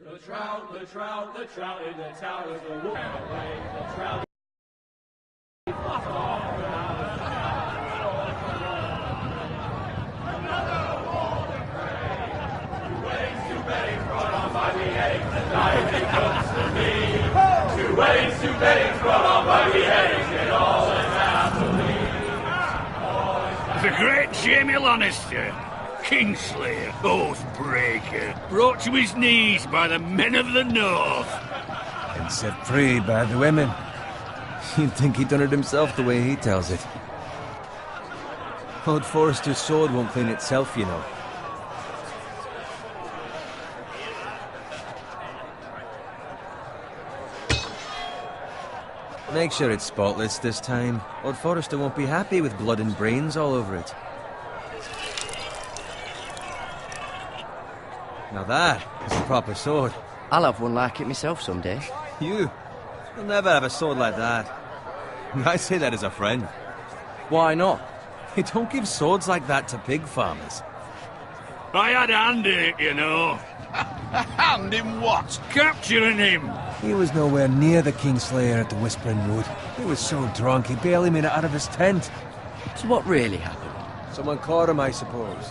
The trout in the town is the wolf away. The trout. Two weddings brought on by the eggs, and all that's happily. The great Jaime Lannister, Kingslayer, Oathbreaker, brought to his knees by the men of the North. And set free by the women. You'd think he'd done it himself the way he tells it. Lord Forrester's sword won't clean itself, you know. Make sure it's spotless this time. Lord Forrester won't be happy with blood and brains all over it. Now that is a proper sword. I'll have one like it myself someday. You'll never have a sword like that. I say that as a friend. Why not? You don't give swords like that to pig farmers. I had a hand in it, you know. A hand in what? Capturing him. He was nowhere near the Kingslayer at the Whispering Wood. He was so drunk he barely made it out of his tent. So what really happened? Someone caught him, I suppose.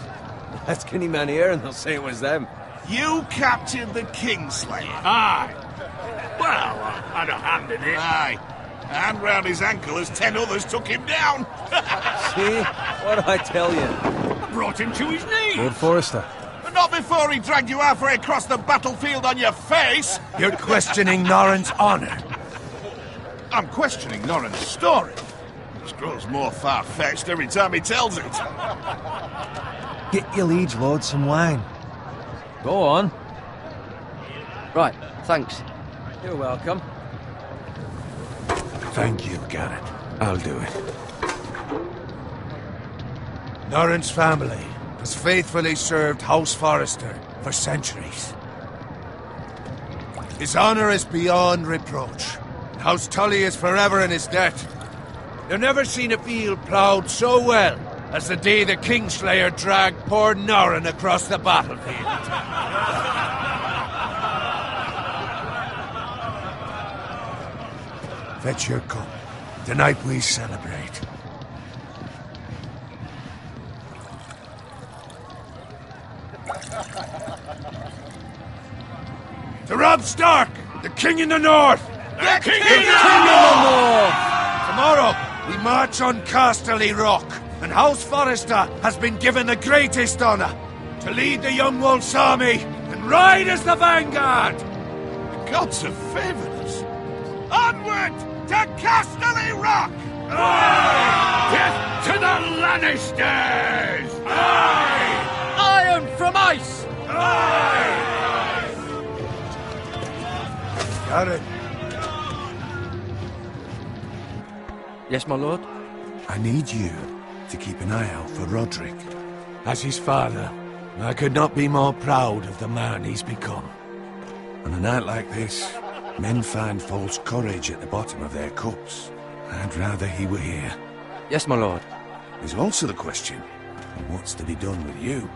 Ask any man here and they'll say it was them. You captured the Kingslayer? Aye. Well, I had a hand in it. Aye. A hand round his ankle as 10 others took him down. See? What do I tell you? I brought him to his knees. Lord Forrester. But not before he dragged you halfway across the battlefield on your face. You're questioning Norrin's honor. I'm questioning Norrin's story. It grows more far-fetched every time he tells it. Get your liege lord some wine. Go on. Right, thanks. You're welcome. Thank you, Garrett. I'll do it. Norrin's family has faithfully served House Forrester for centuries. His honor is beyond reproach. House Tully is forever in his debt. You've never seen a field ploughed so well as the day the Kingslayer dragged poor Norrin across the battlefield. Fetch your cup. Tonight we celebrate. To Robb Stark, the King in the North! The King in the North! Tomorrow, we march on Casterly Rock, and House Forrester has been given the greatest honor to lead the Young Wolf's army and ride as the vanguard! The gods have favored us. Onward to Casterly Rock! Death to the Lannisters! Aye! Iron from ice! Aye! Garrett, Yes, my lord? I need you to keep an eye out for Roderick. As his father, I could not be more proud of the man he's become. On a night like this, men find false courage at the bottom of their cups. I'd rather he were here. Yes, my lord. There's also the question of what's to be done with you.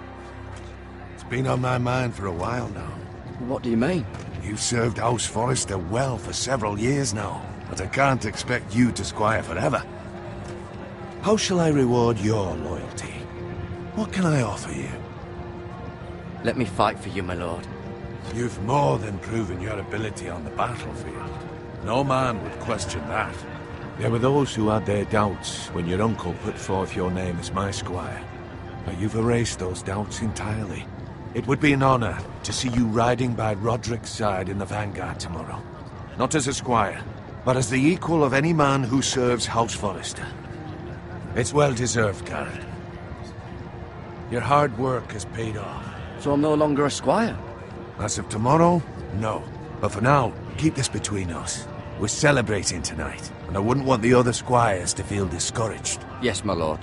It's been on my mind for a while now. What do you mean? You've served House Forrester well for several years now, but I can't expect you to squire forever. How shall I reward your loyalty? What can I offer you? Let me fight for you, my lord. You've more than proven your ability on the battlefield. No man would question that. There were those who had their doubts when your uncle put forth your name as my squire. But you've erased those doubts entirely. It would be an honor to see you riding by Roderick's side in the vanguard tomorrow. Not as a squire, but as the equal of any man who serves House Forrester. It's well deserved, Garrett. Your hard work has paid off. So I'm no longer a squire? As of tomorrow, no. But for now, keep this between us. We're celebrating tonight, and I wouldn't want the other squires to feel discouraged. Yes, my lord.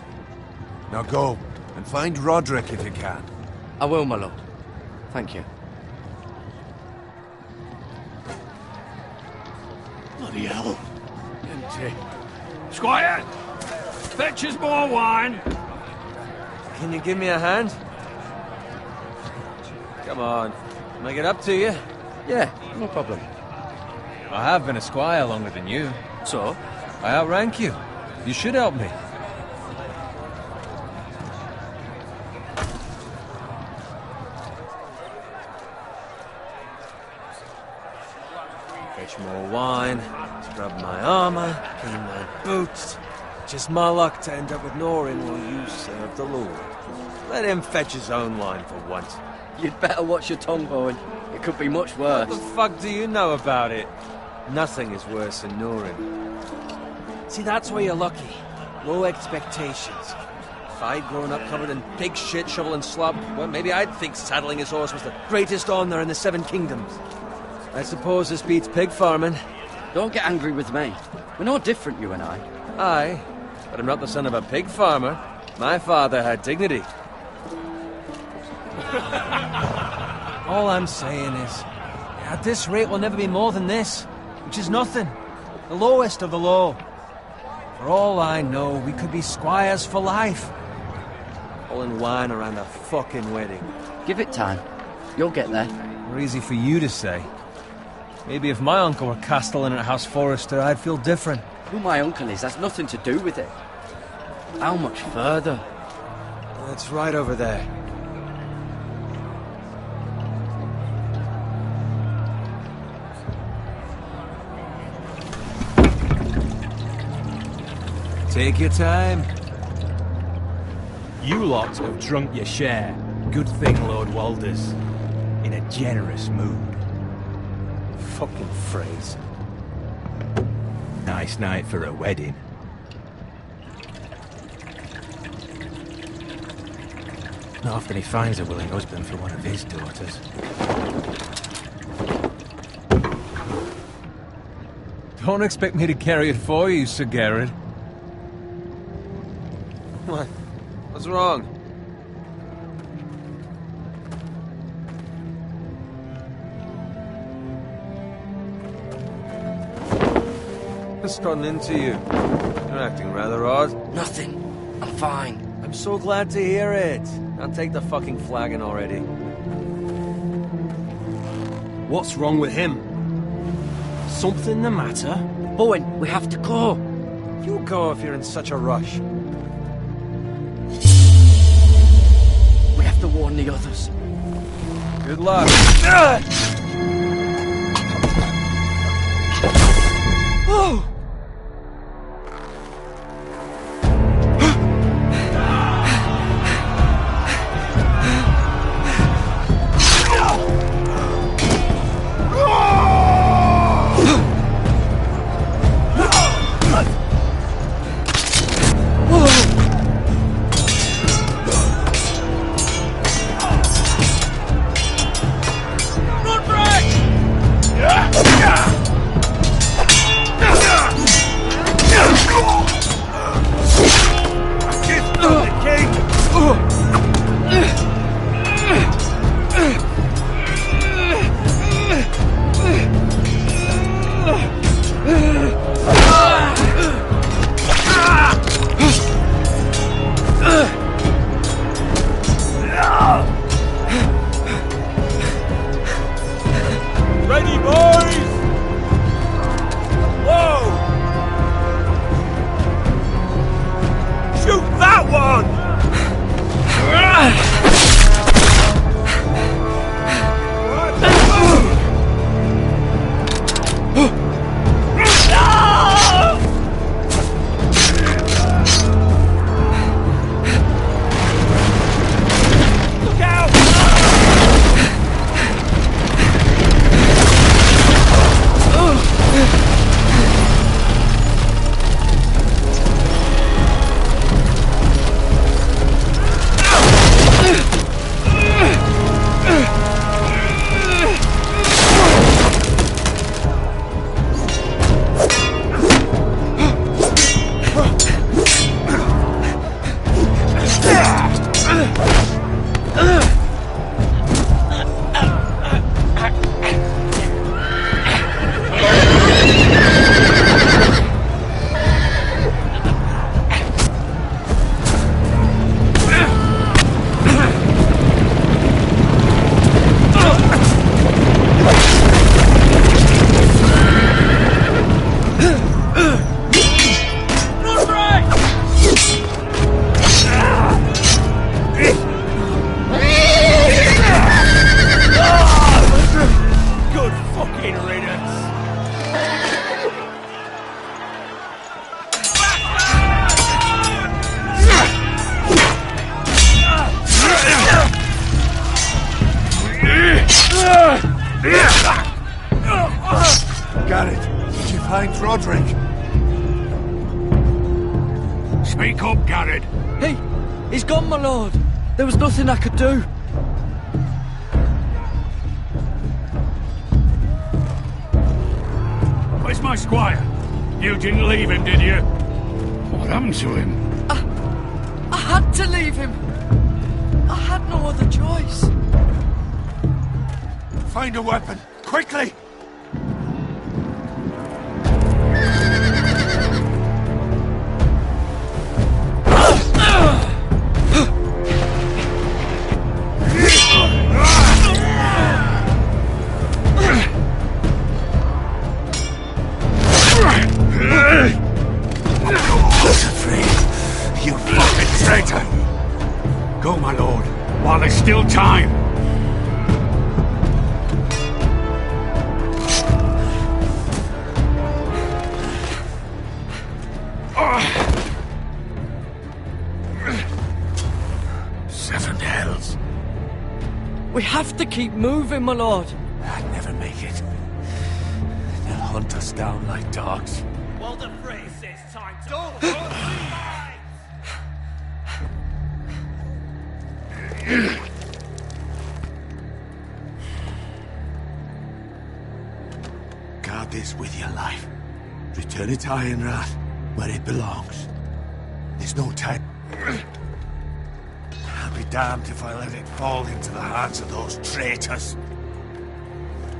Now go, and find Roderick if you can. I will, my lord. Thank you. Bloody hell. Empty. Squire! Fetch us more wine! Can you give me a hand? Come on. Make it up to you. Yeah, no problem. I have been a squire longer than you. So? I outrank you. You should help me. Fetch more wine, scrub my armor, clean my boots. Just my luck to end up with Norin while you serve the Lord. Let him fetch his own wine for once. You'd better watch your tongue, Owen. It could be much worse. What the fuck do you know about it? Nothing is worse than Norin. See, that's where you're lucky. Low expectations. If I'd grown up covered in pig shit, shovel and slop, well, maybe I'd think saddling his horse was the greatest honor in the Seven Kingdoms. I suppose this beats pig farming. Don't get angry with me. We're no different, you and I. Aye, but I'm not the son of a pig farmer. My father had dignity. All I'm saying is, at this rate we'll never be more than this, which is nothing. The lowest of the low. For all I know, we could be squires for life. Pulling wine around a fucking wedding. Give it time. You'll get there. More easy for you to say. Maybe if my uncle were castellan at House Forrester, I'd feel different. Who my uncle is has nothing to do with it. How much further? It's right over there. Take your time. You lot have drunk your share. Good thing Lord Walder's in a generous mood. Fucking phrase. Nice night for a wedding. Not often he finds a willing husband for one of his daughters. Don't expect me to carry it for you, Sir Garrett. What? What's wrong? What's gotten into you? You're acting rather odd. Nothing. I'm fine. I'm so glad to hear it. Now take the fucking flagon already. What's wrong with him? Something the matter? Bowen, we have to go. You go if you're in such a rush. We have to warn the others. Good luck. Oh! Garrett, did you find Roderick? Speak up, Garrett. He's gone, my lord. There was nothing I could do. Where's my squire? You didn't leave him, did you? What happened to him? I had to leave him. I had no other choice. Find a weapon, quickly! Go, my lord, while there's still time. Seven hells. We have to keep moving, my lord. I'd never make it. They'll hunt us down like dogs. Walder Frey says time to... Guard this with your life. Return it to Ironrath, where it belongs. There's no time. I'll be damned if I let it fall into the hands of those traitors.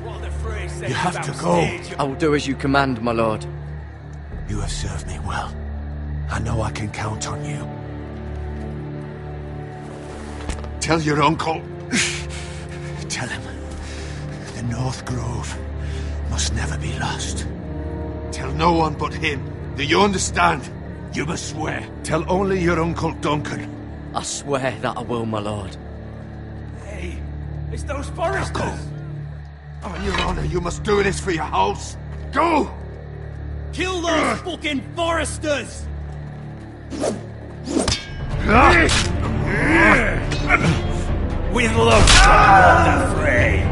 Walder Frey says You have to go. I will do as you command, my lord. You have served me well. I know I can count on you. Tell your uncle. Tell him. The North Grove must never be lost. Tell no one but him. Do you understand? You must swear. Tell only your Uncle Duncan. I swear that I will, my lord. Hey, it's those foresters. Go. On your honor, you must do this for your house. Go! Kill those fucking foresters! With love, Walder Frey.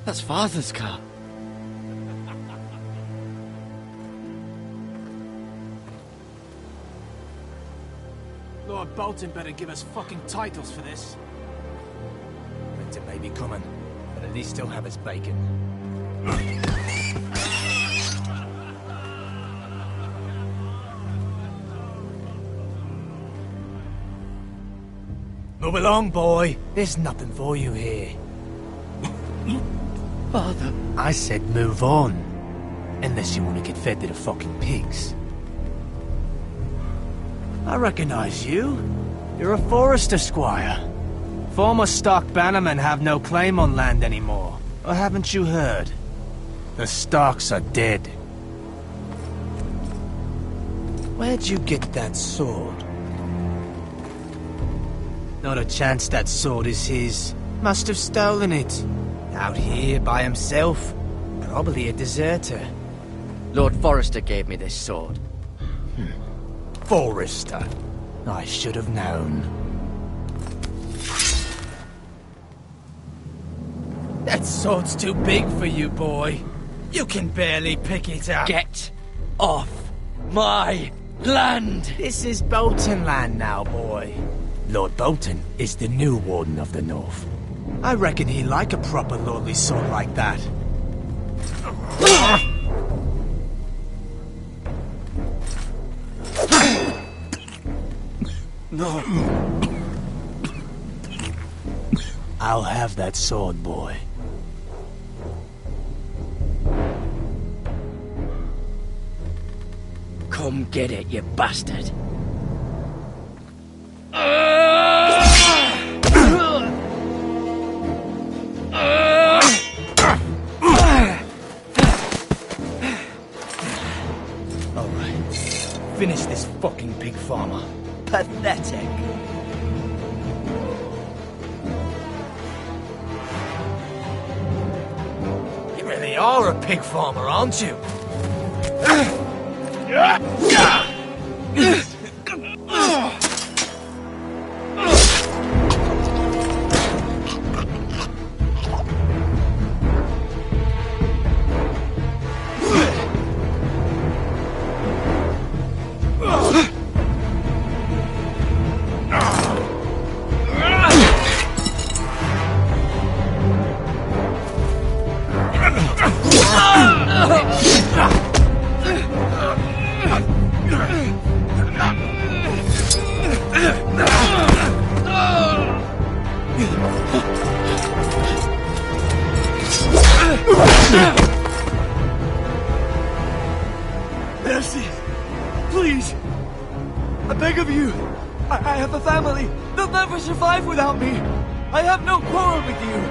That's Father's car. Lord Bolton better give us fucking titles for this. Winter may be coming, but at least he'll have his bacon. Move along, boy. There's nothing for you here. Father. I said move on. Unless you want to get fed to the fucking pigs. I recognize you. You're a Forrester squire. Former Stark bannermen have no claim on land anymore. Or haven't you heard? The Starks are dead. Where'd you get that sword? Not a chance that sword is his. Must have stolen it. Out here by himself. Probably a deserter. Lord Forrester gave me this sword. Forrester. I should have known. That sword's too big for you, boy. You can barely pick it up. Get off my land! This is Bolton land now, boy. Lord Bolton is the new Warden of the North. I reckon he'd like a proper lordly sword like that. No. I'll have that sword, boy. Come get it, you bastard. Alright. Finish this fucking pig farmer. Pathetic. You really are a pig farmer, aren't you? Mercy! Please! I beg of you! I have a family! They'll never survive without me! I have no quarrel with you!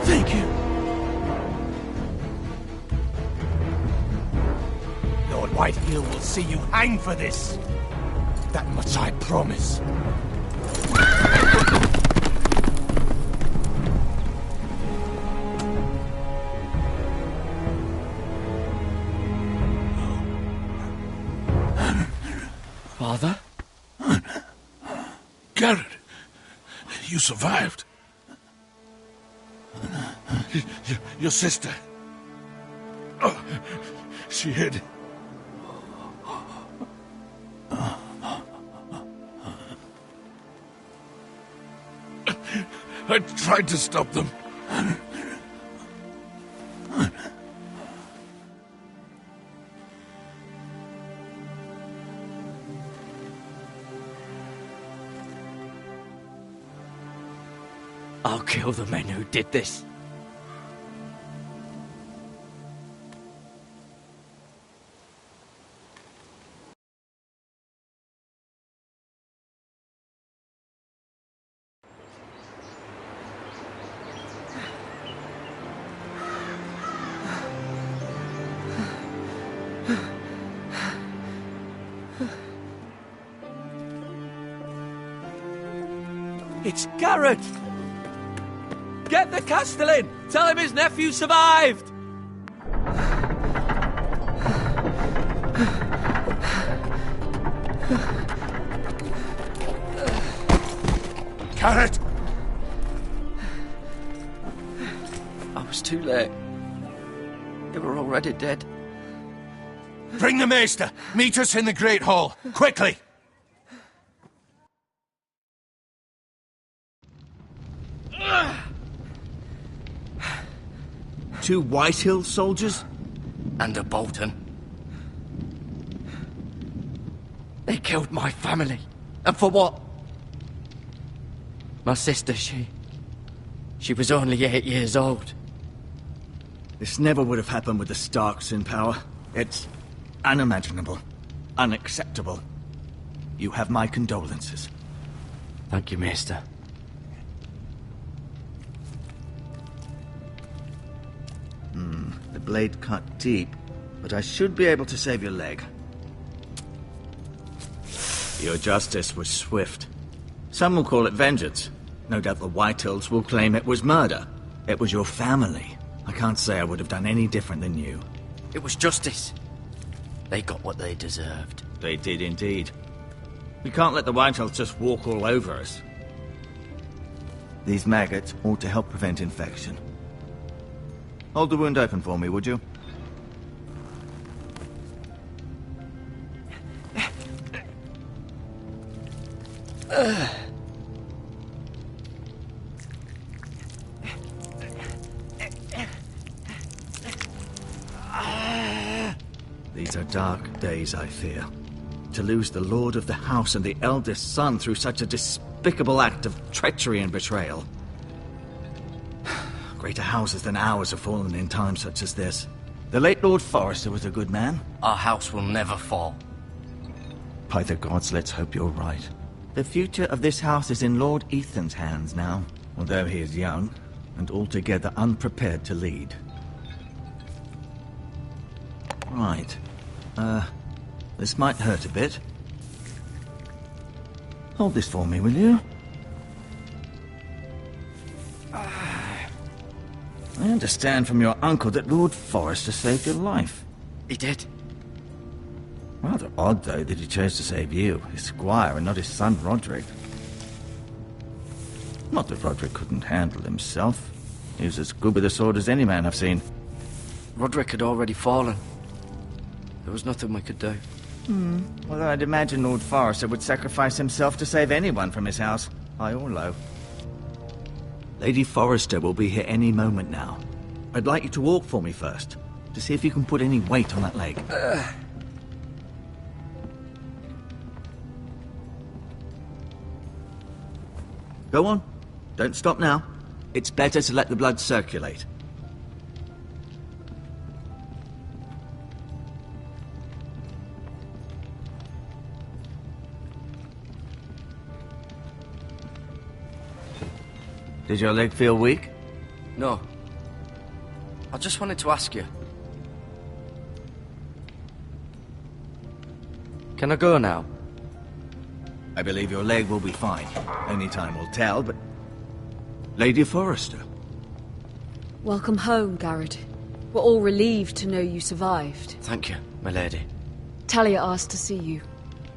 Thank you! Lord Whitehill will see you hang for this. That much I promise. Father? Garrett, you survived. Your sister. Oh, she hid. I tried to stop them. I'll kill the men who did this. It's Garrett! Get the Castellan! Tell him his nephew survived! Garrett! I was too late. They were already dead. Bring the Maester! Meet us in the Great Hall! Quickly! Two Whitehill soldiers? And a Bolton. They killed my family. And for what? My sister, she was only 8 years old. This never would have happened with the Starks in power. It's unimaginable. Unacceptable. You have my condolences. Thank you, Maester. The blade cut deep, but I should be able to save your leg. Your justice was swift. Some will call it vengeance. No doubt the Whitehills will claim it was murder. It was your family. I can't say I would have done any different than you. It was justice. They got what they deserved. They did indeed. We can't let the Whitehills just walk all over us. These maggots ought to help prevent infection. Hold the wound open for me, would you? These are dark days, I fear. To lose the lord of the house and the eldest son through such a despicable act of treachery and betrayal. Greater houses than ours have fallen in times such as this. The late Lord Forrester was a good man. Our house will never fall. By the gods, let's hope you're right. The future of this house is in Lord Ethan's hands now, although he is young and altogether unprepared to lead. Right. This might hurt a bit. Hold this for me, will you? I understand from your uncle that Lord Forrester saved your life. He did. Rather odd, though, that he chose to save you, his squire, and not his son Roderick. Not that Roderick couldn't handle himself. He was as good with a sword as any man I've seen. Roderick had already fallen. There was nothing we could do. Well, I'd imagine Lord Forrester would sacrifice himself to save anyone from his house, high or low. Lady Forrester will be here any moment now. I'd like you to walk for me first, to see if you can put any weight on that leg. Go on. Don't stop now. It's better to let the blood circulate. Did your leg feel weak? No. I just wanted to ask you. Can I go now? I believe your leg will be fine. Only time will tell, but... Lady Forrester. Welcome home, Garrett. We're all relieved to know you survived. Thank you, my lady. Talia asked to see you.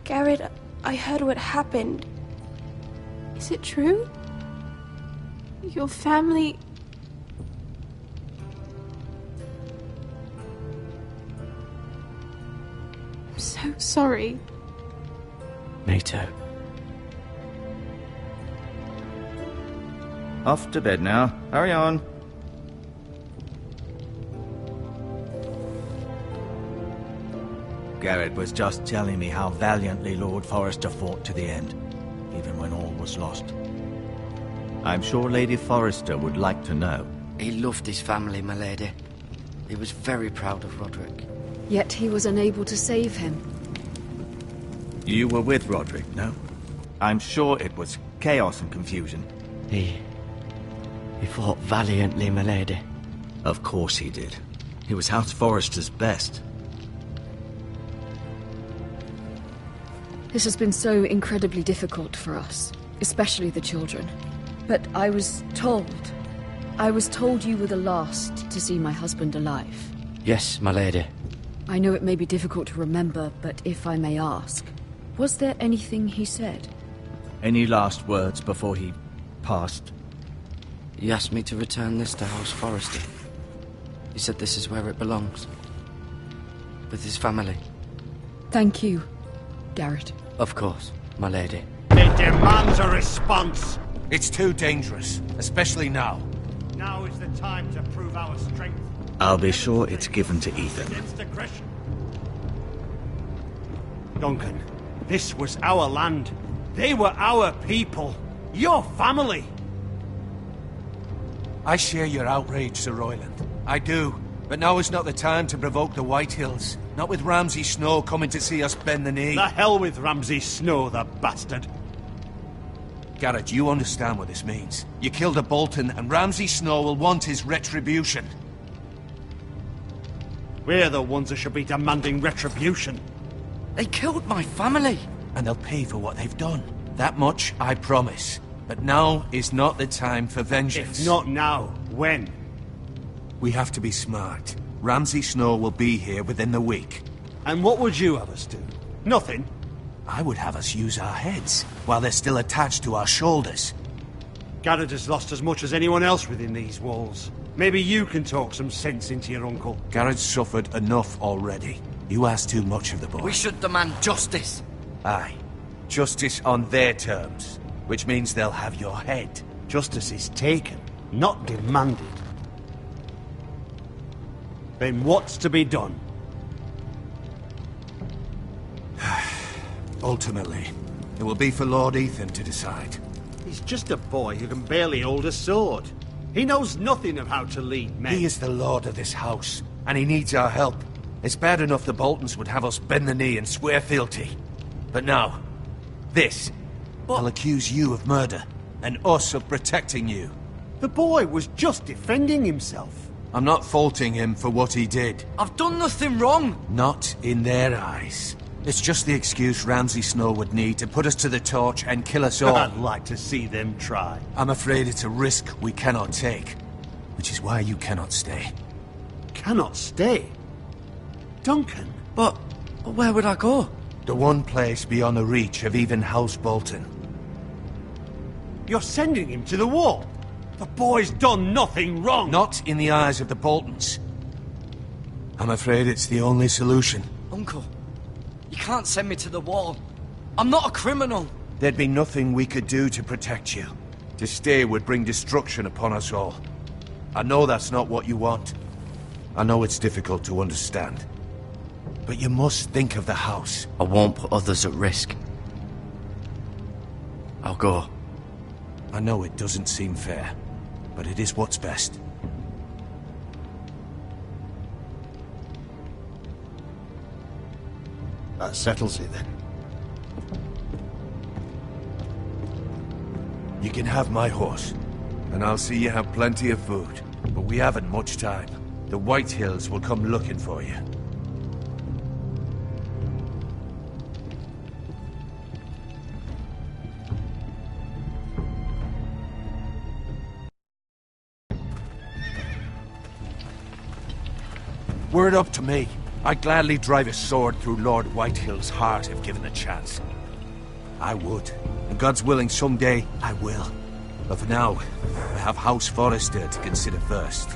Garrett, I heard what happened. Is it true? Your family... I'm so sorry. Me too. Off to bed now. Hurry on. Garrett was just telling me how valiantly Lord Forrester fought to the end, even when all was lost. I'm sure Lady Forrester would like to know. He loved his family, my lady. He was very proud of Roderick. Yet he was unable to save him. You were with Roderick, no? I'm sure it was chaos and confusion. He fought valiantly, my lady. Of course he did. He was House Forrester's best. This has been so incredibly difficult for us, especially the children. But I was told you were the last to see my husband alive. Yes, my lady. I know it may be difficult to remember, but if I may ask, was there anything he said? Any last words before he past. He asked me to return this to House Forrester. He said this is where it belongs. With his family. Thank you, Garrett. Of course, my lady. It demands a response. It's too dangerous, especially now. Now is the time to prove our strength. I'll be sure it's given to Ethan. Against aggression. Duncan, this was our land. They were our people. Your family. I share your outrage, Sir Royland. I do. But now is not the time to provoke the Whitehills. Not with Ramsay Snow coming to see us bend the knee. The hell with Ramsay Snow, the bastard. Garrett, you understand what this means. You killed a Bolton, and Ramsay Snow will want his retribution. We're the ones who should be demanding retribution. They killed my family. And they'll pay for what they've done. That much, I promise. But now is not the time for vengeance. If not now, when? We have to be smart. Ramsay Snow will be here within the week. And what would you have us do? Nothing? I would have us use our heads, while they're still attached to our shoulders. Garrett has lost as much as anyone else within these walls. Maybe you can talk some sense into your uncle. Garrett's suffered enough already. You ask too much of the boy. We should demand justice. Aye. Justice on their terms. Which means they'll have your head. Justice is taken, not demanded. Then what's to be done? Ultimately, it will be for Lord Ethan to decide. He's just a boy who can barely hold a sword. He knows nothing of how to lead men. He is the lord of this house, and he needs our help. It's bad enough the Boltons would have us bend the knee and swear fealty. But now, this. I'll accuse you of murder, and us of protecting you. The boy was just defending himself. I'm not faulting him for what he did. I've done nothing wrong. Not in their eyes. It's just the excuse Ramsay Snow would need to put us to the torch and kill us all. I'd like to see them try. I'm afraid it's a risk we cannot take. Which is why you cannot stay. Cannot stay? Duncan? But where would I go? The one place beyond the reach of even House Bolton. You're sending him to the wall? The boy's done nothing wrong! Not in the eyes of the Boltons. I'm afraid it's the only solution. Uncle, you can't send me to the wall. I'm not a criminal. There'd be nothing we could do to protect you. To stay would bring destruction upon us all. I know that's not what you want. I know it's difficult to understand. But you must think of the house. I won't put others at risk. I'll go. I know it doesn't seem fair, but it is what's best. That settles it then. You can have my horse, and I'll see you have plenty of food. But we haven't much time. The Whitehills will come looking for you. Were it up to me, I'd gladly drive a sword through Lord Whitehill's heart if given the chance. I would. And God's willing, someday I will. But for now, I have House Forrester to consider first.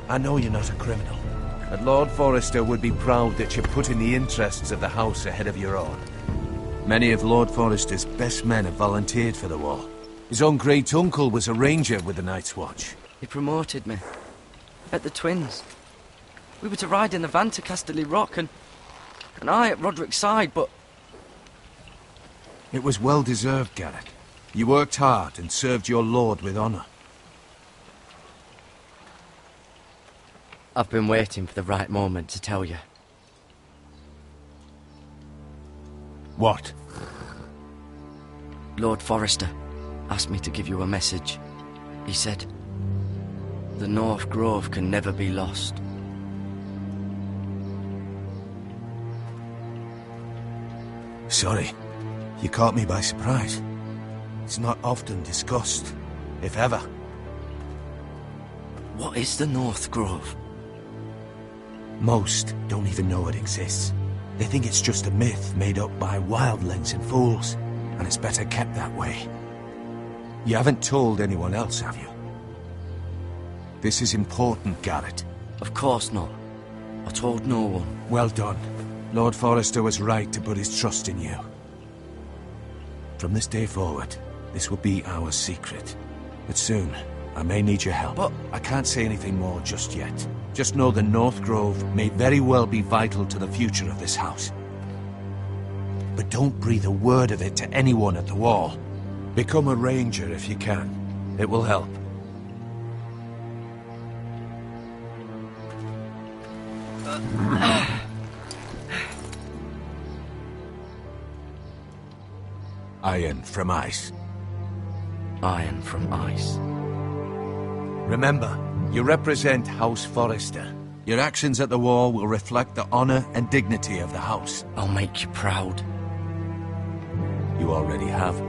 I know you're not a criminal, but Lord Forrester would be proud that you're putting the interests of the house ahead of your own. Many of Lord Forrester's best men have volunteered for the war. His own great-uncle was a ranger with the Night's Watch. He promoted me. At the Twins. We were to ride in the van to Casterly Rock, and I at Roderick's side, but... It was well-deserved, Garrett. You worked hard and served your lord with honor. I've been waiting for the right moment to tell you. What? Lord Forrester asked me to give you a message. He said, the North Grove can never be lost. Sorry. You caught me by surprise. It's not often discussed, if ever. What is the North Grove? Most don't even know it exists. They think it's just a myth made up by wildlings and fools, and it's better kept that way. You haven't told anyone else, have you? This is important, Garrett. Of course not. I told no one. Well done. Lord Forrester was right to put his trust in you. From this day forward, this will be our secret. But soon, I may need your help. But I can't say anything more just yet. Just know the North Grove may very well be vital to the future of this house. But don't breathe a word of it to anyone at the Wall. Become a ranger if you can. It will help. Iron from ice. Iron from ice. Remember, you represent House Forrester. Your actions at the Wall will reflect the honor and dignity of the house. I'll make you proud. You already have.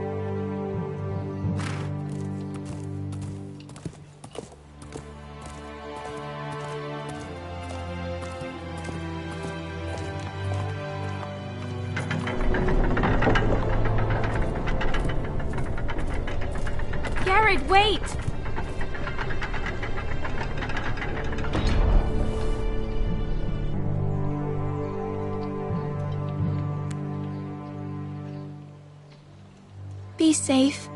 Garrett, wait! Be safe.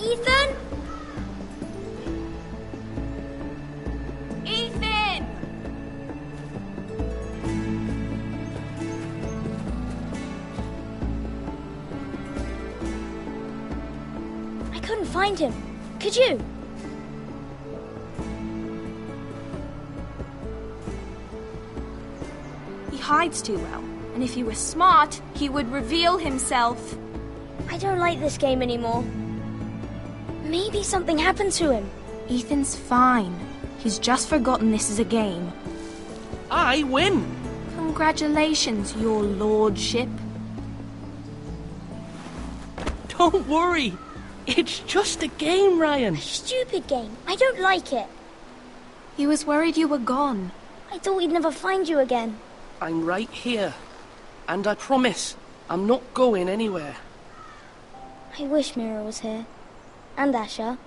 Ethan? Ethan! I couldn't find him. Could you? He hides too well, and if he were smart, he would reveal himself. I don't like this game anymore. Maybe something happened to him. Ethan's fine. He's just forgotten this is a game. I win! Congratulations, your lordship. Don't worry. It's just a game, Ryan. Stupid game. I don't like it. He was worried you were gone. I thought we'd never find you again. I'm right here. And I promise, I'm not going anywhere. I wish Mira was here. And Asher.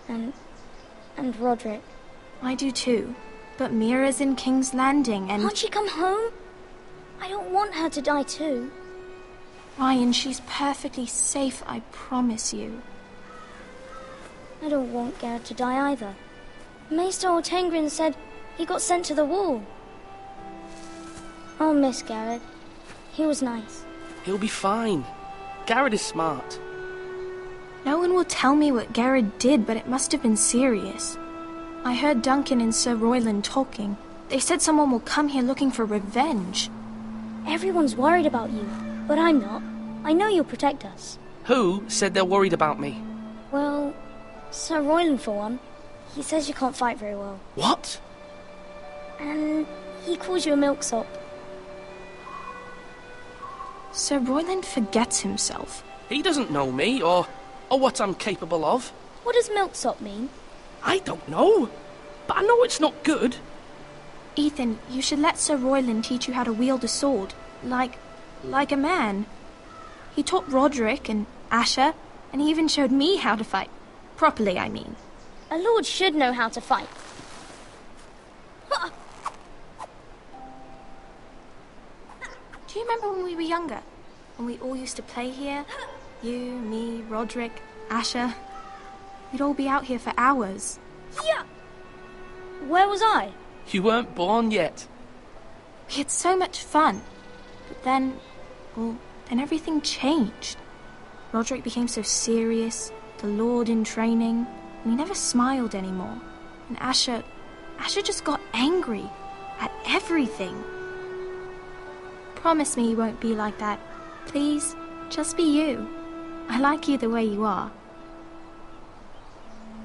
And Roderick. I do too. But Mira's in King's Landing and... Can't she come home? I don't want her to die too. Ryan, she's perfectly safe, I promise you. I don't want Garrett to die either. Maester Ortengrin said he got sent to the Wall. I'll miss Garrett. He was nice. He'll be fine. Garrett is smart. No one will tell me what Garrett did, but it must have been serious. I heard Duncan and Sir Royland talking. They said someone will come here looking for revenge. Everyone's worried about you, but I'm not. I know you'll protect us. Who said they're worried about me? Well, Sir Royland for one. He says you can't fight very well. What? And he calls you a milksop. Sir Royland forgets himself. He doesn't know me, or what I'm capable of. What does milksop mean? I don't know, but I know it's not good. Ethan, you should let Sir Royland teach you how to wield a sword, like a man. He taught Roderick and Asher, and he even showed me how to fight. Properly, I mean. A lord should know how to fight. Do you remember when we were younger? When we all used to play here? You, me, Roderick, Asher. We'd all be out here for hours. Yeah. Where was I? You weren't born yet. We had so much fun. But then everything changed. Roderick became so serious, the Lord in training, and he never smiled anymore. And Asher just got angry at everything. Promise me you won't be like that. Please, just be you. I like you the way you are.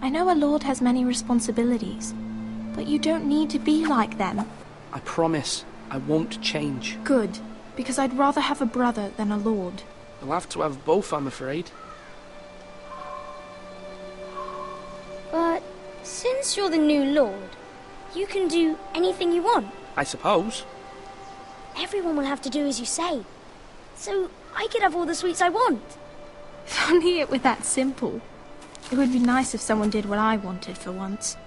I know a lord has many responsibilities, but you don't need to be like them. I promise I won't change. Good, because I'd rather have a brother than a lord. You'll have to have both, I'm afraid. But since you're the new lord, you can do anything you want. I suppose. Everyone will have to do as you say. So I could have all the sweets I want. If only it were that simple. It would be nice if someone did what I wanted for once.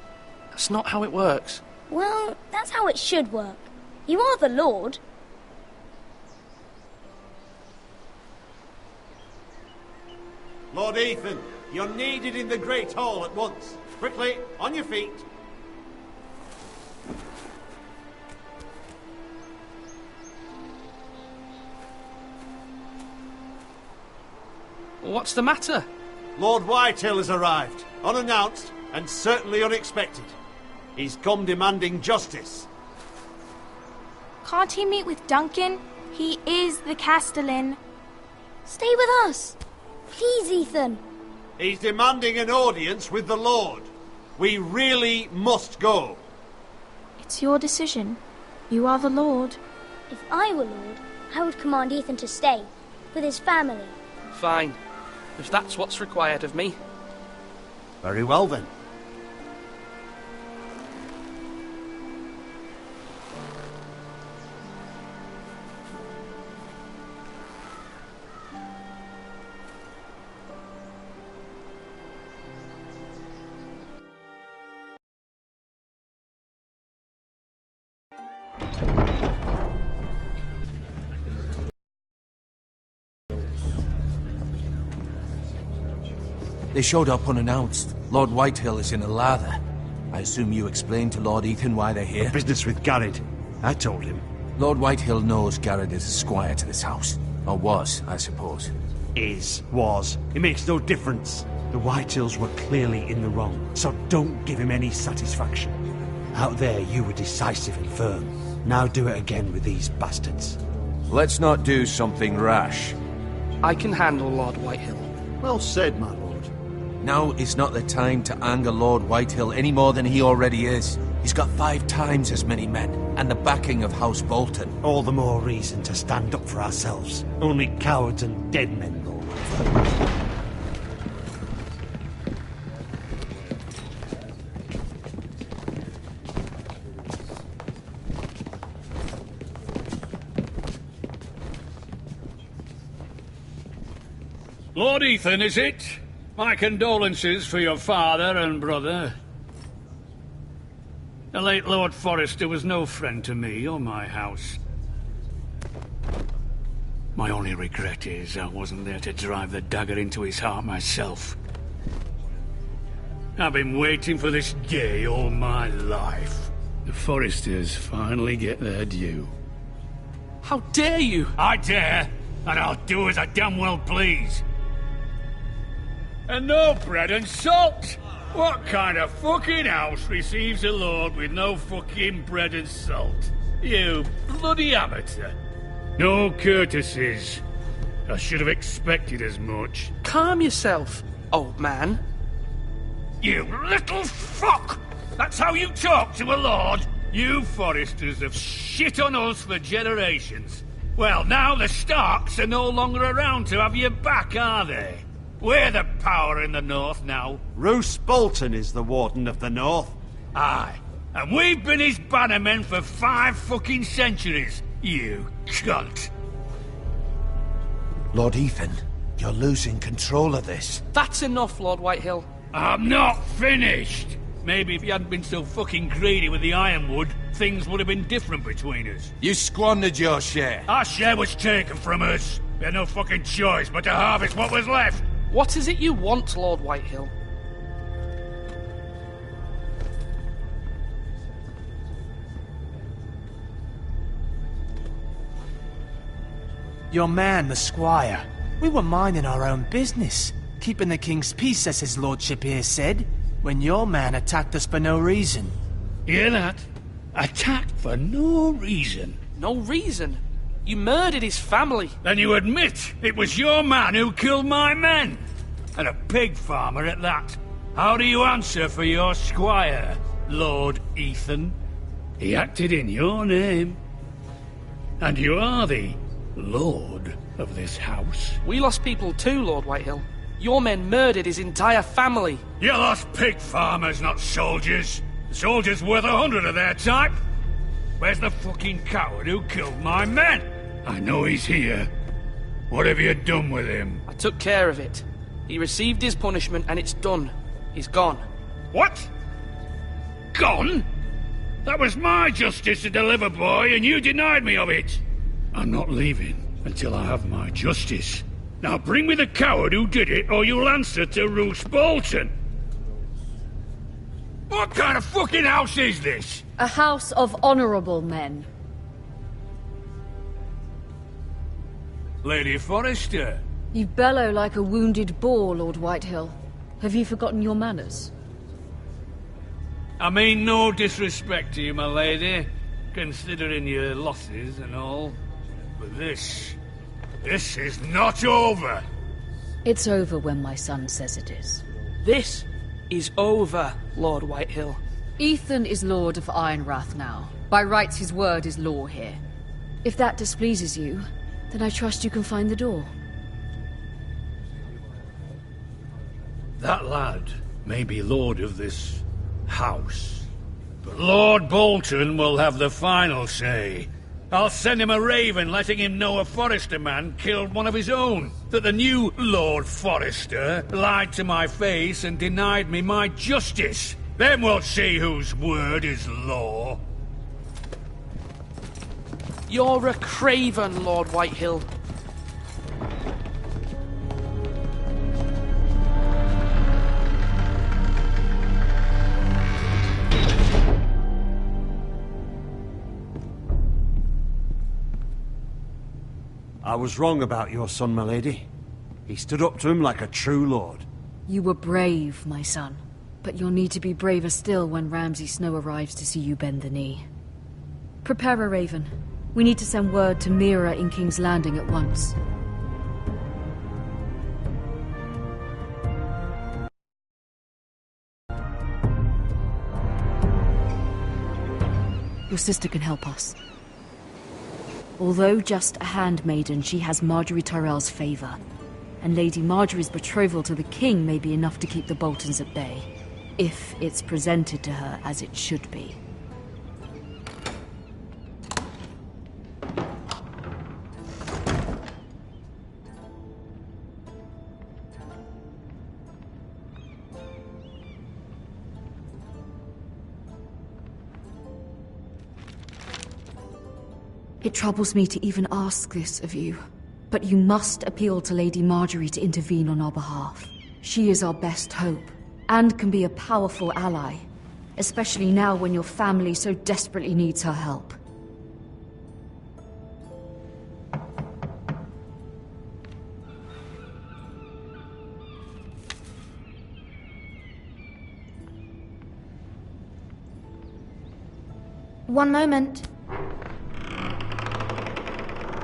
That's not how it works. Well, that's how it should work. You are the lord. Lord Ethan, you're needed in the Great Hall at once. Quickly, on your feet. What's the matter? Lord Whitehill has arrived, unannounced and certainly unexpected. He's come demanding justice. Can't he meet with Duncan? He is the Castellan. Stay with us. Please, Ethan. He's demanding an audience with the Lord. We really must go. It's your decision. You are the Lord. If I were Lord, I would command Ethan to stay, with his family. Fine. If that's what's required of me. Very well then. They showed up unannounced. Lord Whitehill is in a lather. I assume you explained to Lord Ethan why they're here? Business with Garrett. I told him. Lord Whitehill knows Garrett is a squire to this house. Or was, I suppose. Was. It makes no difference. The Whitehills were clearly in the wrong, so don't give him any satisfaction. Out there, you were decisive and firm. Now do it again with these bastards. Let's not do something rash. I can handle Lord Whitehill. Well said, my lord. Now is not the time to anger Lord Whitehill any more than he already is. He's got 5 times as many men, and the backing of House Bolton. All the more reason to stand up for ourselves. Only cowards and dead men roll over. Lord Ethan, is it? My condolences for your father and brother. The late Lord Forrester was no friend to me or my house. My only regret is I wasn't there to drive the dagger into his heart myself. I've been waiting for this day all my life. The Forresters finally get their due. How dare you? I dare, and I'll do as I damn well please. And no bread and salt! What kind of fucking house receives a lord with no fucking bread and salt? You bloody amateur. No courtesies. I should have expected as much. Calm yourself, old man. You little fuck! That's how you talk to a lord? You Forresters have shit on us for generations. Well, now the Starks are no longer around to have your back, are they? We're the power in the north now. Roose Bolton is the Warden of the North. Aye. And we've been his bannermen for 5 fucking centuries. You cunt. Lord Ethan, you're losing control of this. That's enough, Lord Whitehill. I'm not finished. Maybe if you hadn't been so fucking greedy with the ironwood, things would have been different between us. You squandered your share. Our share was taken from us. We had no fucking choice but to harvest what was left. What is it you want, Lord Whitehill? Your man, the squire. We were minding our own business, keeping the king's peace, as his lordship here said, when your man attacked us for no reason. Hear that? Attacked for no reason. No reason? You murdered his family. Then you admit it was your man who killed my men. And a pig farmer at that. How do you answer for your squire, Lord Ethan? He acted in your name. And you are the lord of this house. We lost people too, Lord Whitehill. Your men murdered his entire family. You lost pig farmers, not soldiers. The soldiers worth 100 of their type. Where's the fucking coward who killed my men? I know he's here. What have you done with him? I took care of it. He received his punishment and it's done. He's gone. What? Gone? That was my justice to deliver, boy, and you denied me of it. I'm not leaving until I have my justice. Now bring me the coward who did it, or you'll answer to Roose Bolton. What kind of fucking house is this? A house of honorable men. Lady Forrester. You bellow like a wounded boar, Lord Whitehill. Have you forgotten your manners? I mean no disrespect to you, my lady, considering your losses and all. But this is not over. It's over when my son says it is. This is over, Lord Whitehill. Ethan is Lord of Ironrath now. By rights, his word is law here. If that displeases you, then I trust you can find the door. That lad may be lord of this house, but Lord Bolton will have the final say. I'll send him a raven letting him know a Forrester man killed one of his own, that the new Lord Forrester lied to my face and denied me my justice. Then we'll see whose word is law. You're a craven, Lord Whitehill. I was wrong about your son, my lady. He stood up to him like a true lord. You were brave, my son. But you'll need to be braver still when Ramsay Snow arrives to see you bend the knee. Prepare a raven. We need to send word to Mira in King's Landing at once. Your sister can help us. Although just a handmaiden, she has Marjorie Tyrell's favor. And Lady Marjorie's betrothal to the king may be enough to keep the Boltons at bay. If it's presented to her as it should be. It troubles me to even ask this of you, but you must appeal to Lady Marjorie to intervene on our behalf. She is our best hope, and can be a powerful ally, especially now when your family so desperately needs her help. One moment.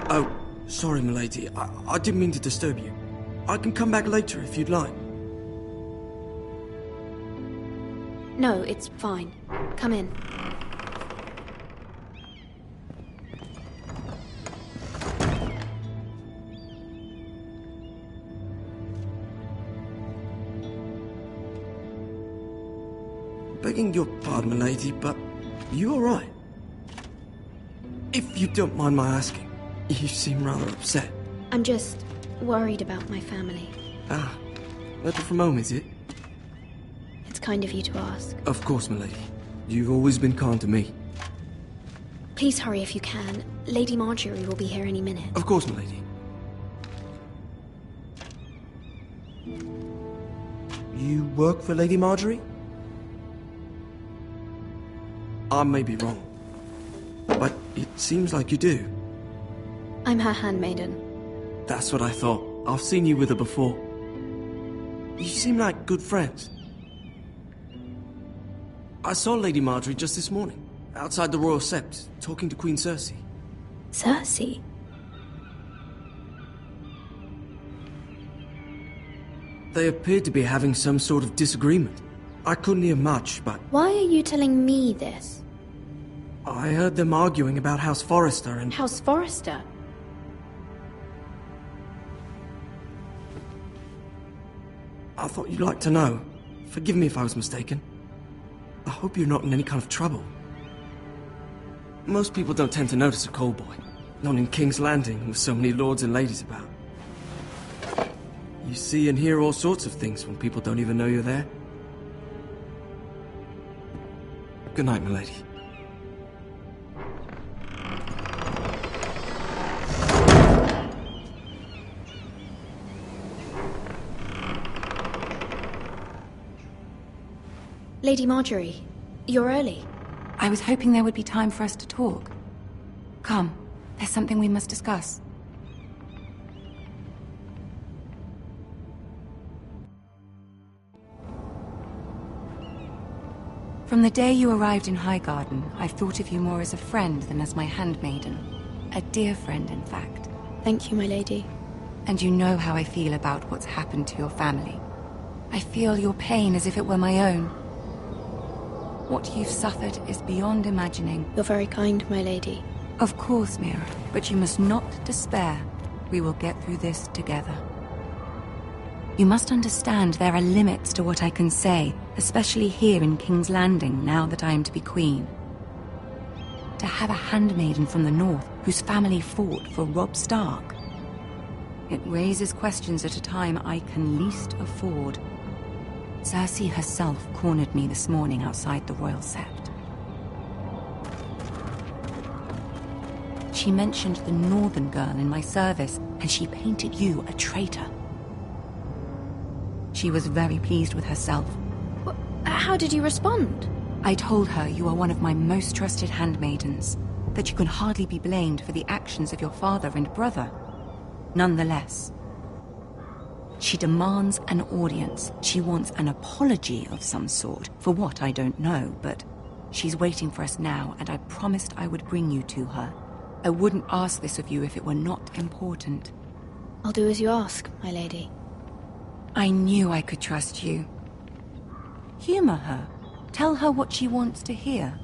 Oh, sorry, milady. I didn't mean to disturb you. I can come back later if you'd like. No, it's fine. Come in. Begging your pardon, milady, but you alright? If you don't mind my asking, you seem rather upset. I'm just worried about my family. Ah, little from home, is it? It's kind of you to ask. Of course, milady. You've always been kind to me. Please hurry if you can. Lady Marjorie will be here any minute. Of course, milady. You work for Lady Marjorie? I may be wrong, but it seems like you do. I'm her handmaiden. That's what I thought. I've seen you with her before. You seem like good friends. I saw Lady Marjorie just this morning, outside the Royal Sept, talking to Queen Cersei. Cersei? They appeared to be having some sort of disagreement. I couldn't hear much, but Why are you telling me this? I heard them arguing about House Forrester and... House Forrester? I thought you'd like to know. Forgive me if I was mistaken. I hope you're not in any kind of trouble. Most people don't tend to notice a callboy. Not in King's Landing, with so many lords and ladies about. You see and hear all sorts of things when people don't even know you're there. Good night, milady. Lady Marjorie, you're early. I was hoping there would be time for us to talk. Come, there's something we must discuss. From the day you arrived in Highgarden, I've thought of you more as a friend than as my handmaiden. A dear friend, in fact. Thank you, my lady. And you know how I feel about what's happened to your family. I feel your pain as if it were my own. What you've suffered is beyond imagining. You're very kind, my lady. Of course, Mira, but you must not despair. We will get through this together. You must understand there are limits to what I can say, especially here in King's Landing, now that I am to be queen. To have a handmaiden from the north whose family fought for Robb Stark. It raises questions at a time I can least afford. Cersei herself cornered me this morning outside the Royal Sept. She mentioned the northern girl in my service, and she painted you a traitor. She was very pleased with herself. How did you respond? I told her you are one of my most trusted handmaidens, that you can hardly be blamed for the actions of your father and brother. Nonetheless, she demands an audience. She wants an apology of some sort, for what I don't know, but she's waiting for us now, and I promised I would bring you to her. I wouldn't ask this of you if it were not important. I'll do as you ask, my lady. I knew I could trust you. Humor her. Tell her what she wants to hear.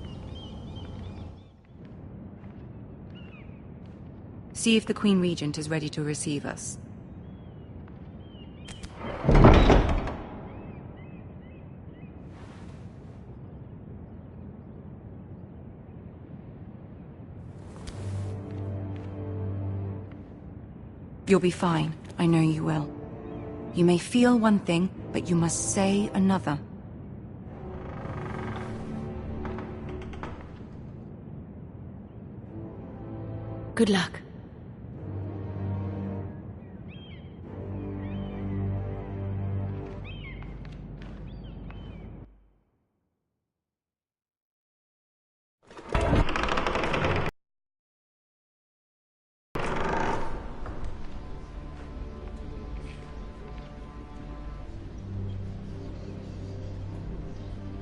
See if the Queen Regent is ready to receive us. You'll be fine. I know you will. You may feel one thing, but you must say another. Good luck.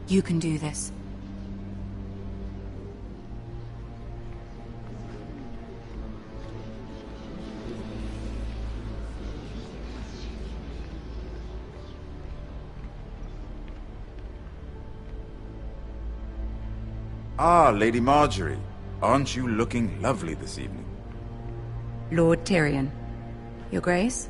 You can do this. Ah, Lady Marjorie. Aren't you looking lovely this evening? Lord Tyrion. Your Grace?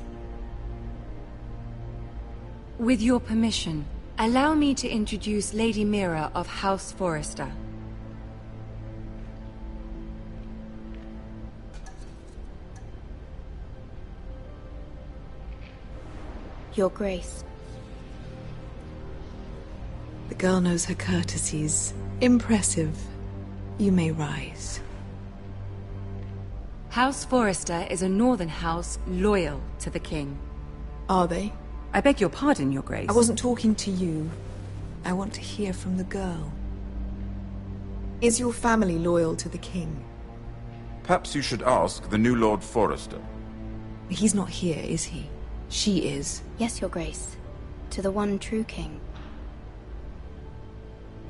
With your permission, allow me to introduce Lady Mira of House Forrester. Your Grace. The girl knows her courtesies. Impressive. You may rise. House Forrester is a northern house loyal to the king. Are they? I beg your pardon, Your Grace. I wasn't talking to you. I want to hear from the girl. Is your family loyal to the king? Perhaps you should ask the new Lord Forrester. He's not here, is he? She is. Yes, Your Grace. To the one true king.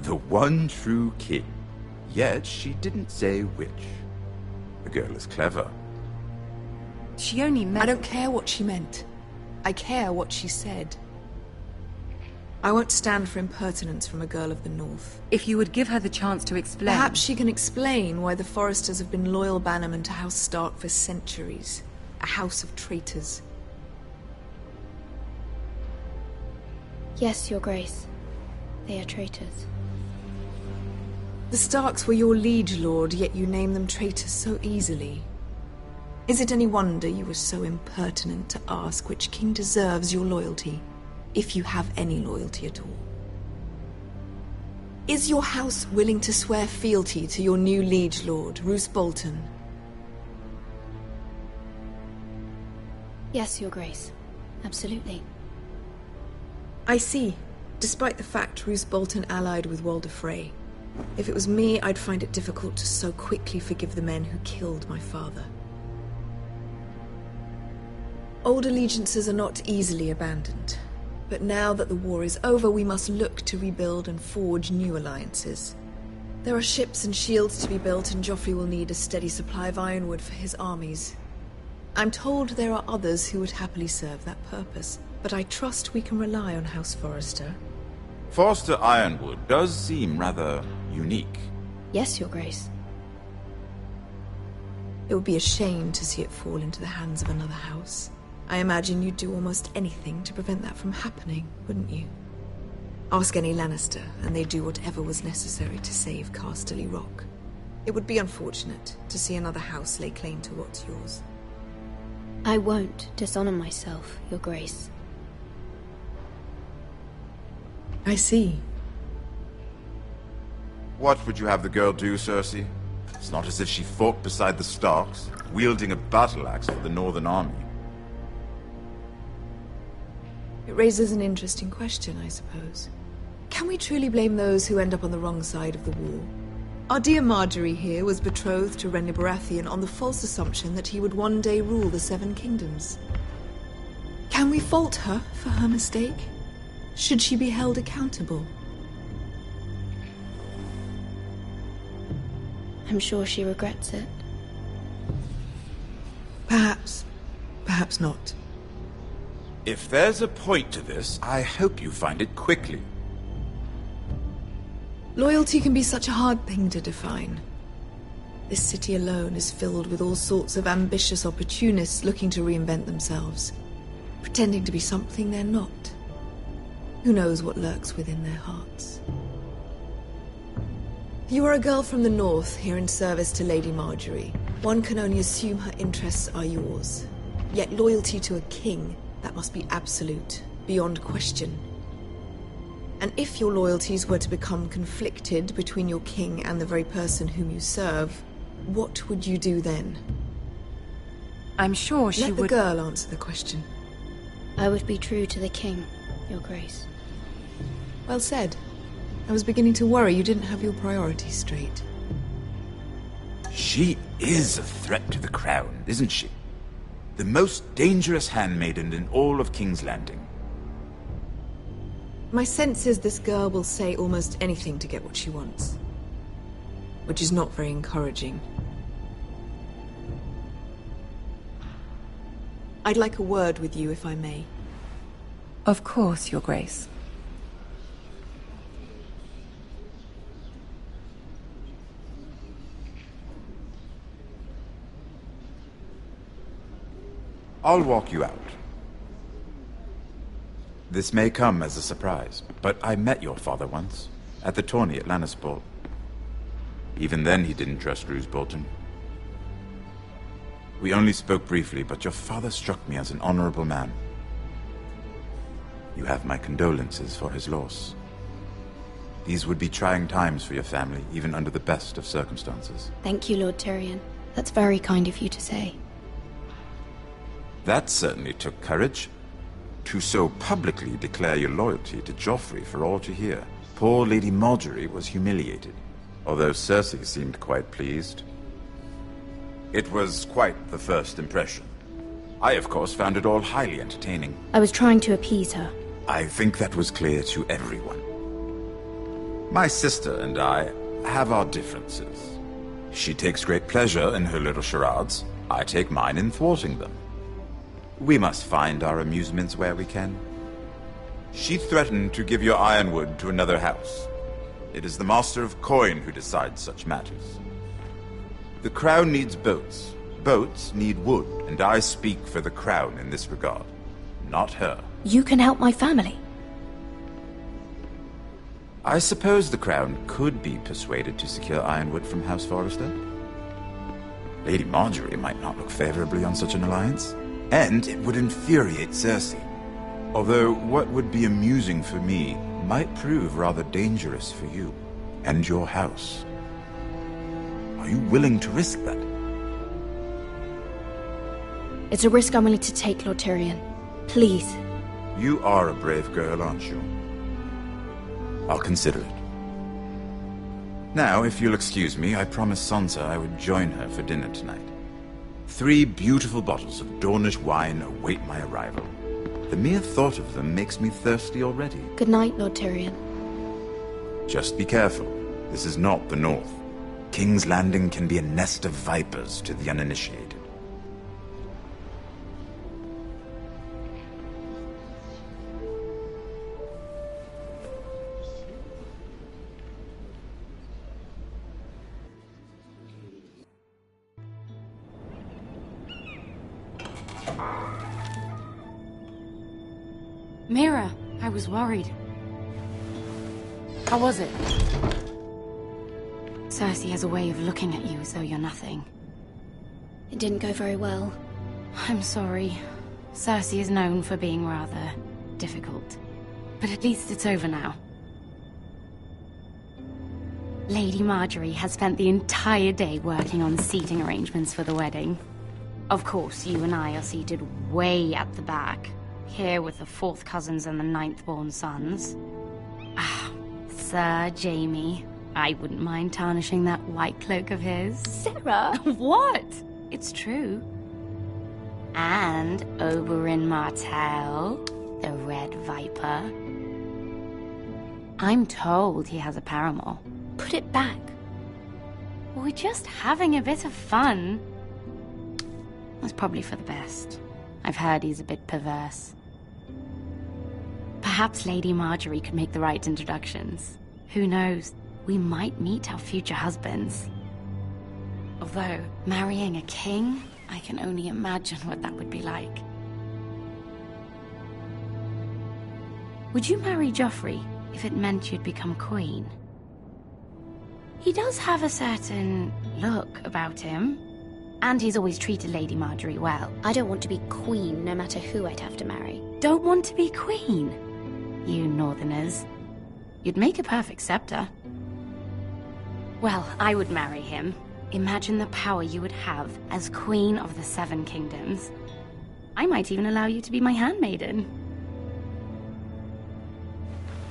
The one true king. Yet she didn't say which. The girl is clever. She only meant... I don't care what she meant. I care what she said. I won't stand for impertinence from a girl of the North. If you would give her the chance to explain... Perhaps she can explain why the Forresters have been loyal bannermen to House Stark for centuries. A house of traitors. Yes, Your Grace. They are traitors. The Starks were your liege lord, yet you name them traitors so easily. Is it any wonder you were so impertinent to ask which king deserves your loyalty, if you have any loyalty at all? Is your house willing to swear fealty to your new liege lord, Roose Bolton? Yes, Your Grace. Absolutely. I see. Despite the fact Roose Bolton allied with Walder Frey. If it was me, I'd find it difficult to so quickly forgive the men who killed my father. Old allegiances are not easily abandoned. But now that the war is over, we must look to rebuild and forge new alliances. There are ships and shields to be built, and Joffrey will need a steady supply of ironwood for his armies. I'm told there are others who would happily serve that purpose, but I trust we can rely on House Forrester. Forrester Ironwood does seem rather unique. Yes, Your Grace. It would be a shame to see it fall into the hands of another house. I imagine you'd do almost anything to prevent that from happening, wouldn't you? Ask any Lannister, and they'd do whatever was necessary to save Casterly Rock. It would be unfortunate to see another house lay claim to what's yours. I won't dishonor myself, Your Grace. I see. What would you have the girl do, Cersei? It's not as if she fought beside the Starks, wielding a battle axe for the Northern Army. It raises an interesting question, I suppose. Can we truly blame those who end up on the wrong side of the war? Our dear Marjorie here was betrothed to Renly Baratheon on the false assumption that he would one day rule the Seven Kingdoms. Can we fault her for her mistake? Should she be held accountable? I'm sure she regrets it. Perhaps. Perhaps not. If there's a point to this, I hope you find it quickly. Loyalty can be such a hard thing to define. This city alone is filled with all sorts of ambitious opportunists looking to reinvent themselves, pretending to be something they're not. Who knows what lurks within their hearts? You are a girl from the north, here in service to Lady Marjorie. One can only assume her interests are yours. Yet loyalty to a king, that must be absolute, beyond question. And if your loyalties were to become conflicted between your king and the very person whom you serve, what would you do then? I'm sure she would... Let the girl answer the question. I would be true to the king, Your Grace. Well said. I was beginning to worry you didn't have your priorities straight. She is a threat to the crown, isn't she? The most dangerous handmaiden in all of King's Landing. My sense is this girl will say almost anything to get what she wants. Which is not very encouraging. I'd like a word with you, if I may. Of course, Your Grace. I'll walk you out. This may come as a surprise, but I met your father once, at the tourney at Lannisport. Even then he didn't trust Roose Bolton. We only spoke briefly, but your father struck me as an honorable man. You have my condolences for his loss. These would be trying times for your family, even under the best of circumstances. Thank you, Lord Tyrion. That's very kind of you to say. That certainly took courage. To so publicly declare your loyalty to Joffrey for all to hear. Poor Lady Marjorie was humiliated, although Cersei seemed quite pleased. It was quite the first impression. I, of course, found it all highly entertaining. I was trying to appease her. I think that was clear to everyone. My sister and I have our differences. She takes great pleasure in her little charades. I take mine in thwarting them. We must find our amusements where we can. She threatened to give your ironwood to another house. It is the Master of Coin who decides such matters. The Crown needs boats. Boats need wood, and I speak for the Crown in this regard, not her. You can help my family. I suppose the Crown could be persuaded to secure ironwood from House Forrester. Lady Marjorie might not look favorably on such an alliance, and it would infuriate Cersei. Although what would be amusing for me might prove rather dangerous for you and your house. Are you willing to risk that? It's a risk I'm willing to take, Lord Tyrion. Please. You are a brave girl, aren't you? I'll consider it. Now, if you'll excuse me, I promised Sansa I would join her for dinner tonight. 3 beautiful bottles of Dornish wine await my arrival. The mere thought of them makes me thirsty already. Good night, Lord Tyrion. Just be careful. This is not the North. King's Landing can be a nest of vipers to the uninitiated. Mira, I was worried. How was it? Cersei has a way of looking at you as though you're nothing. It didn't go very well. I'm sorry. Cersei is known for being rather difficult. But at least it's over now. Lady Marjorie has spent the entire day working on seating arrangements for the wedding. Of course, you and I are seated way at the back. Here with the 4th cousins and the 9th-born sons. Ah, Sir Jaime. I wouldn't mind tarnishing that white cloak of his. Sarah! What? It's true. And Oberyn Martell, the Red Viper. I'm told he has a paramour. Put it back. We're just having a bit of fun. That's probably for the best. I've heard he's a bit perverse. Perhaps Lady Marjorie could make the right introductions. Who knows? We might meet our future husbands. Although, marrying a king, I can only imagine what that would be like. Would you marry Joffrey if it meant you'd become queen? He does have a certain look about him. And he's always treated Lady Marjorie well. I don't want to be queen, no matter who I'd have to marry. Don't want to be queen? You Northerners. You'd make a perfect scepter. Well, I would marry him. Imagine the power you would have as Queen of the 7 Kingdoms. I might even allow you to be my handmaiden.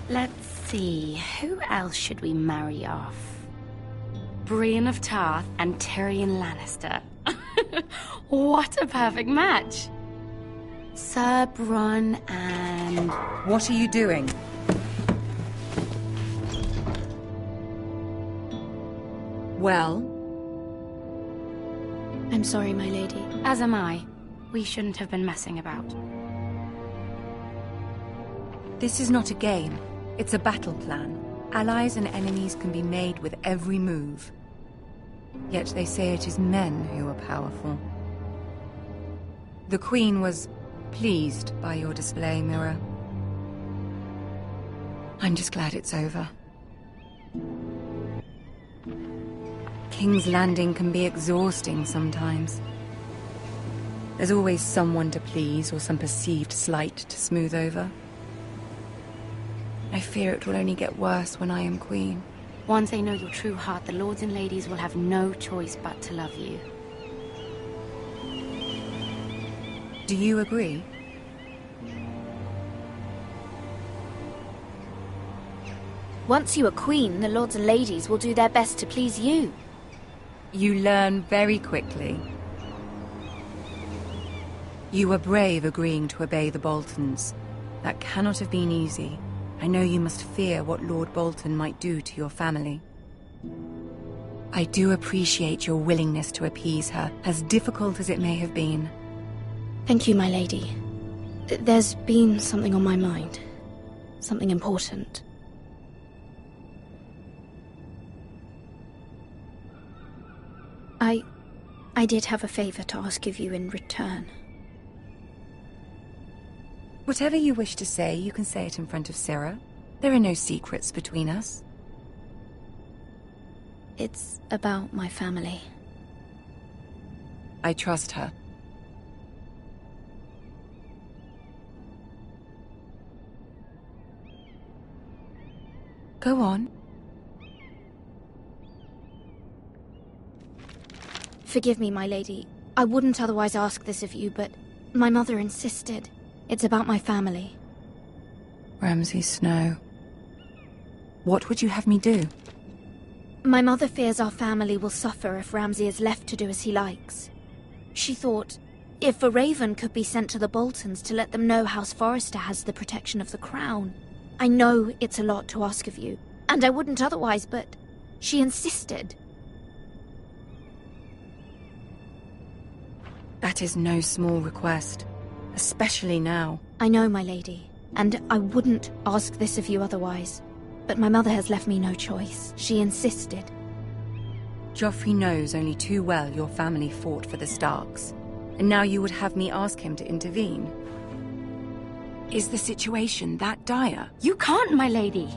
Let's see, who else should we marry off? Brienne of Tarth and Tyrion Lannister. What a perfect match! Sir Bronn and... What are you doing? Well? I'm sorry, my lady. As am I. We shouldn't have been messing about. This is not a game. It's a battle plan. Allies and enemies can be made with every move. Yet they say it is men who are powerful. The Queen was pleased by your display, Mira. I'm just glad it's over. King's Landing can be exhausting sometimes. There's always someone to please or some perceived slight to smooth over. I fear it will only get worse when I am queen. Once they know your true heart, the lords and ladies will have no choice but to love you. Do you agree? Once you are queen, the lords and ladies will do their best to please you. You learn very quickly. You were brave agreeing to obey the Boltons. That cannot have been easy. I know you must fear what Lord Bolton might do to your family. I do appreciate your willingness to appease her, as difficult as it may have been. Thank you, my lady. There's been something on my mind. Something important. I did have a favor to ask of you in return. Whatever you wish to say, you can say it in front of Sarah. There are no secrets between us. It's about my family. I trust her. Go on. Forgive me, my lady. I wouldn't otherwise ask this of you, but my mother insisted. It's about my family. Ramsay Snow. What would you have me do? My mother fears our family will suffer if Ramsay is left to do as he likes. She thought, if a raven could be sent to the Boltons to let them know House Forrester has the protection of the crown. I know it's a lot to ask of you, and I wouldn't otherwise, but she insisted. That is no small request, especially now. I know, my lady, and I wouldn't ask this of you otherwise. But my mother has left me no choice. She insisted. Joffrey knows only too well your family fought for the Starks, and now you would have me ask him to intervene. Is the situation that dire? You can't, my lady.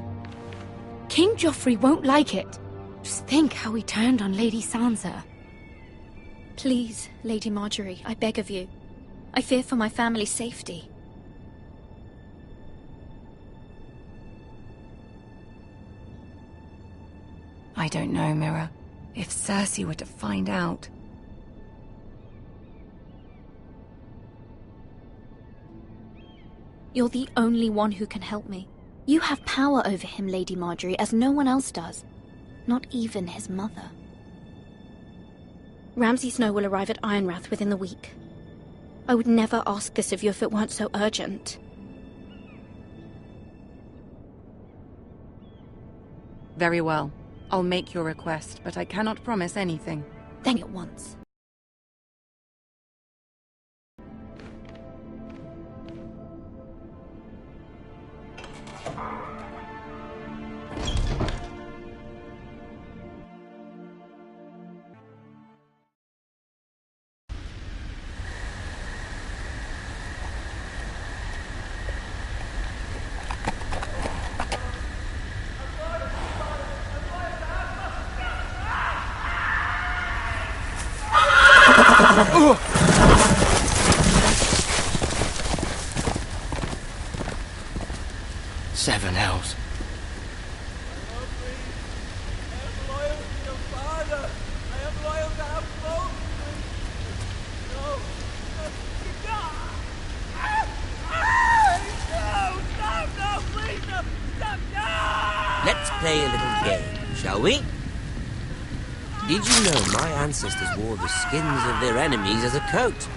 King Joffrey won't like it. Just think how he turned on Lady Sansa. Please, Lady Marjorie, I beg of you. I fear for my family's safety. I don't know, Mira. If Cersei were to find out... You're the only one who can help me. You have power over him, Lady Marjorie, as no one else does. Not even his mother. Ramsay Snow will arrive at Ironrath within the week. I would never ask this of you if it weren't so urgent. Very well. I'll make your request, but I cannot promise anything. Then at once. Seven hells. Let's play a little game, shall we? Did you know my ancestors wore the skins of their enemies as a coat?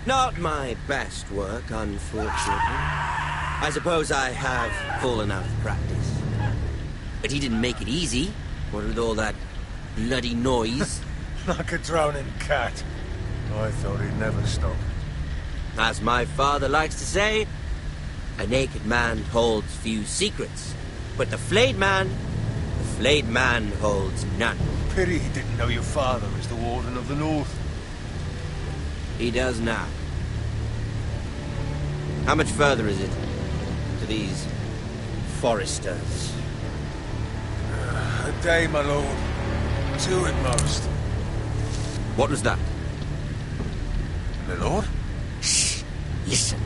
Not my best work, unfortunately. I suppose I have fallen out of practice. But he didn't make it easy, what with all that bloody noise. Like a drowning cat. I thought he'd never stop. As my father likes to say, a naked man holds few secrets, but the flayed man holds none. Pity he didn't know your father was the Warden of the North. He does now. How much further is it to these Forresters? A day, my lord. 2 at most. What was that? My lord? Shh! Listen.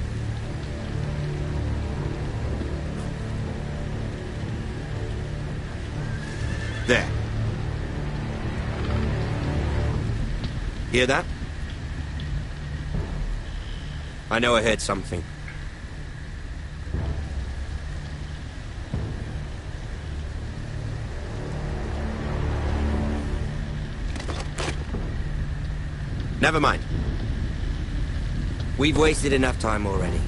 There. Hear that? I know I heard something. Never mind. We've wasted enough time already.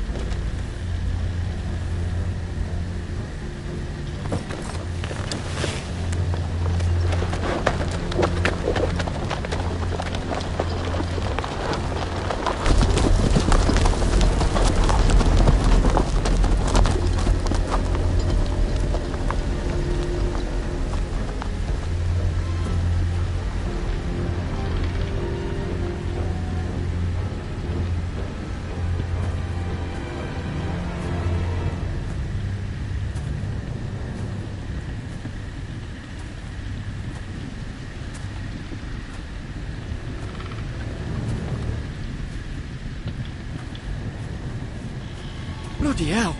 Bloody hell!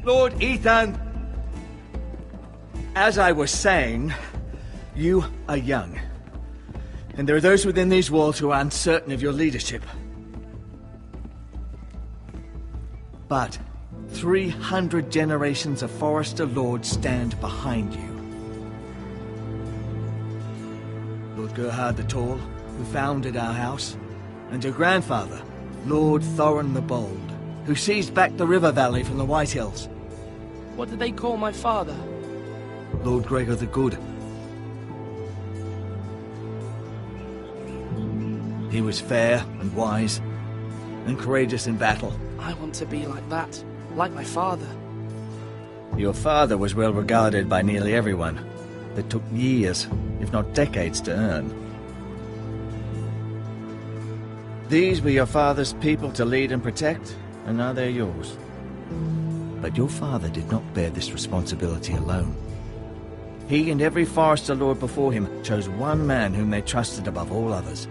Lord Ethan! As I was saying, you are young. And there are those within these walls who are uncertain of your leadership. But 300 generations of Forester Lords stand behind you. Lord Gerhard the Tall, who founded our house, and your grandfather, Lord Thorin the Bold, who seized back the river valley from the White Hills. What did they call my father? Lord Gregor the Good. He was fair and wise, and courageous in battle. I want to be like that, like my father. Your father was well regarded by nearly everyone. That took years, if not decades, to earn. These were your father's people to lead and protect, and now they're yours. But your father did not bear this responsibility alone. He and every Forester Lord before him chose one man whom they trusted above all others,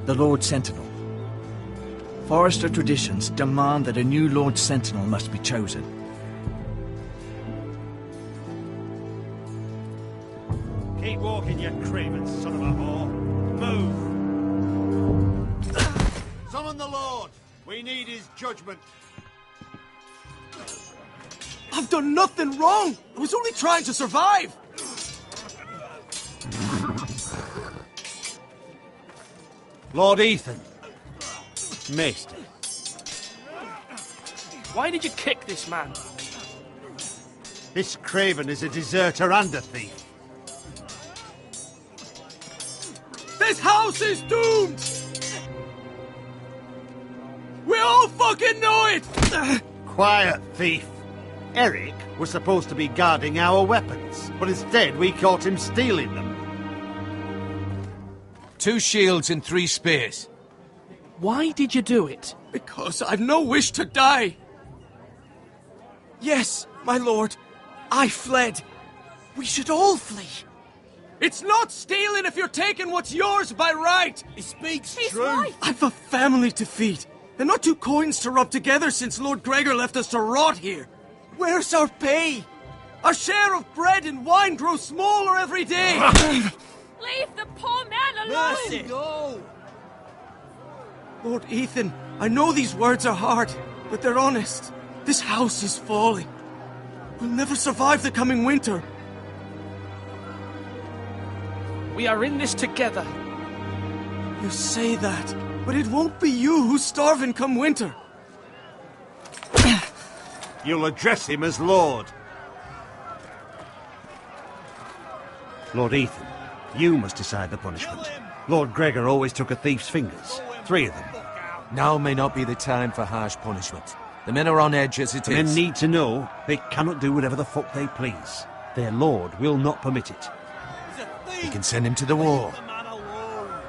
the Lord Sentinel. Forester traditions demand that a new Lord Sentinel must be chosen. Keep walking, you craven son of a whore. Move! Summon the Lord! We need his judgment. I've done nothing wrong! I was only trying to survive! Lord Ethan. Maester. Why did you kick this man? This craven is a deserter and a thief. This house is doomed! We all fucking know it! Quiet, thief. Eric was supposed to be guarding our weapons, but instead we caught him stealing them. 2 shields and 3 spears. Why did you do it? Because I've no wish to die. Yes, my lord. I fled. We should all flee. It's not stealing if you're taking what's yours by right. He speaks He's true. right. I've a family to feed, and not 2 coins to rub together since Lord Gregor left us to rot here. Where's our pay? Our share of bread and wine grows smaller every day. Leave the poor man alone! Mercy! No! Lord Ethan, I know these words are hard, but they're honest. This house is falling. We'll never survive the coming winter. We are in this together. You say that, but it won't be you who's starving come winter. You'll address him as Lord. Lord Ethan, you must decide the punishment. Lord Gregor always took a thief's fingers. 3 of them. Now may not be the time for harsh punishment. The men are on edge as it The is. men need to know they cannot do whatever the fuck they please. Their lord will not permit it. You can send him to the wall. Leave the man alone.